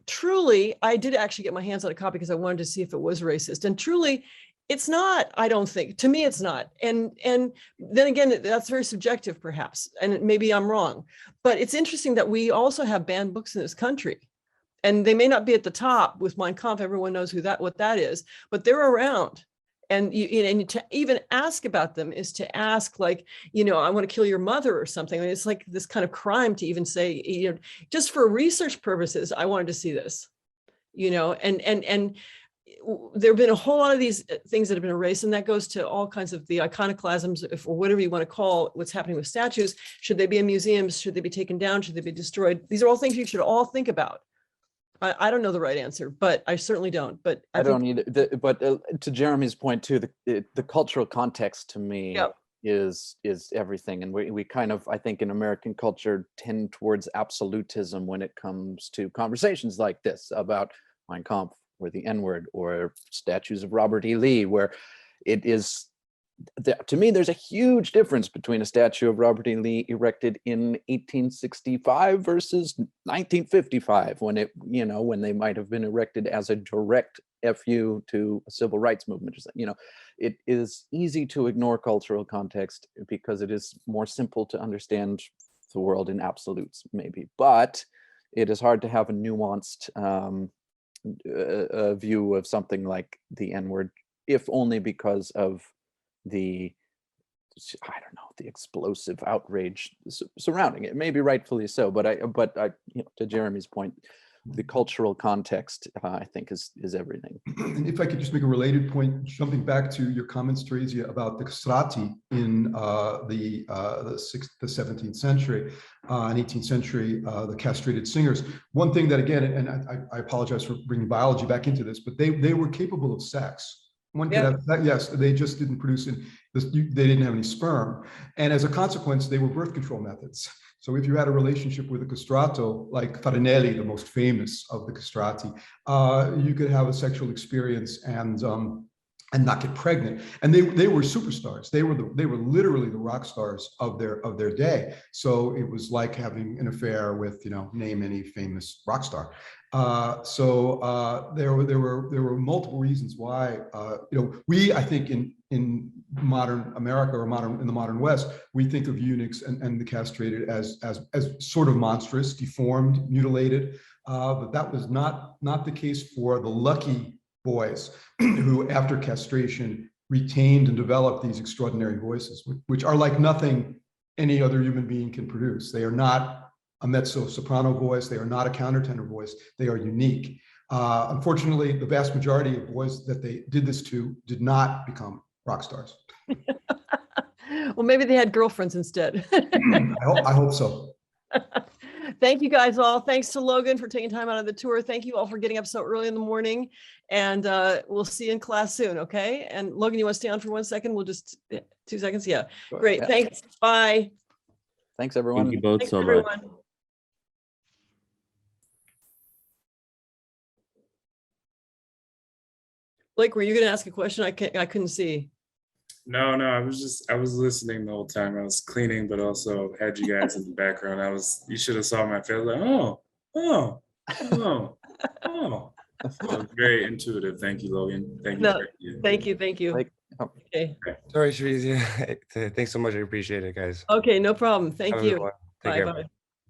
S1: truly, I did actually get my hands on a copy because I wanted to see if it was racist. And truly, it's not, I don't think. To me, it's not. And then again, that's very subjective, perhaps. And maybe I'm wrong. But it's interesting that we also have banned books in this country. And they may not be at the top with Mein Kampf. Everyone knows what that is, but they're around. And and to even ask about them is to ask, like, I want to kill your mother or something. I mean, it's like this kind of crime to even say, just for research purposes, I wanted to see this, and there have been a whole lot of these things that have been erased, and that goes to all kinds of the iconoclasms, or whatever you want to call what's happening with statues. Should they be in museums? Should they be taken down? Should they be destroyed? These are all things you should all think about. I don't know the right answer, but I certainly don't. But
S2: I don't either. But to Jeremy's point too, the cultural context to me
S1: Yep.
S2: is everything, and we kind of, I think, in American culture tend towards absolutism when it comes to conversations like this about Mein Kampf or the N-word or statues of Robert E. Lee, where it is. To me, there's a huge difference between a statue of Robert E. Lee erected in 1865 versus 1955, when when they might have been erected as a direct FU to a civil rights movement. It is easy to ignore cultural context because it is more simple to understand the world in absolutes, maybe. But it is hard to have a nuanced view of something like the N-word, if only because of the explosive outrage surrounding it. Maybe rightfully so, but I to Jeremy's point, the cultural context I think is everything.
S13: And if I could just make a related point, jumping back to your comments, Teresia, about the castrati in the 17th century and 18th century, the castrated singers. One thing that, again, and I apologize for bringing biology back into this, but they were capable of sex. One could have that, yes, they just didn't produce they didn't have any sperm. And as a consequence, they were birth control methods. So if you had a relationship with a castrato, like Farinelli, the most famous of the castrati, you could have a sexual experience and not get pregnant. And they were superstars. They were literally the rock stars of their day. So it was like having an affair with, name any famous rock star. There were multiple reasons why, we, I think, in modern America or in the modern West, we think of eunuchs and the castrated as sort of monstrous, deformed, mutilated. But that was not the case for the lucky boys who, after castration, retained and developed these extraordinary voices, which are like nothing any other human being can produce. They are not a mezzo-soprano voice. They are not a countertenor voice. They are unique. Unfortunately, the vast majority of boys that they did this to did not become rock stars.
S1: Well, maybe they had girlfriends instead.
S13: I hope so.
S1: Thank you guys all. Thanks to Logan for taking time out of the tour. Thank you all for getting up so early in the morning. And we'll see you in class soon, okay? And Logan, you want to stay on for 1 second? We'll just, 2 seconds? Yeah,
S2: Sure.
S1: great.
S2: Yeah.
S1: Thanks. Bye.
S2: Thanks, everyone.
S10: Thank you both
S1: Thanks,
S10: so much.
S1: everyone. Blake, were you going to ask a question? I couldn't see.
S7: No, I was listening the whole time. I was cleaning, but also had you guys in the background. You should have saw my face. Like, oh. So very intuitive. Thank you, Logan. Thank you.
S1: No, thank you.
S2: Like,
S1: Okay.
S8: Sorry, Teresa. Thanks so much. I appreciate it, guys.
S1: Okay, no problem. Thank
S8: Have a good
S1: you.
S8: one. Take care.
S1: Bye.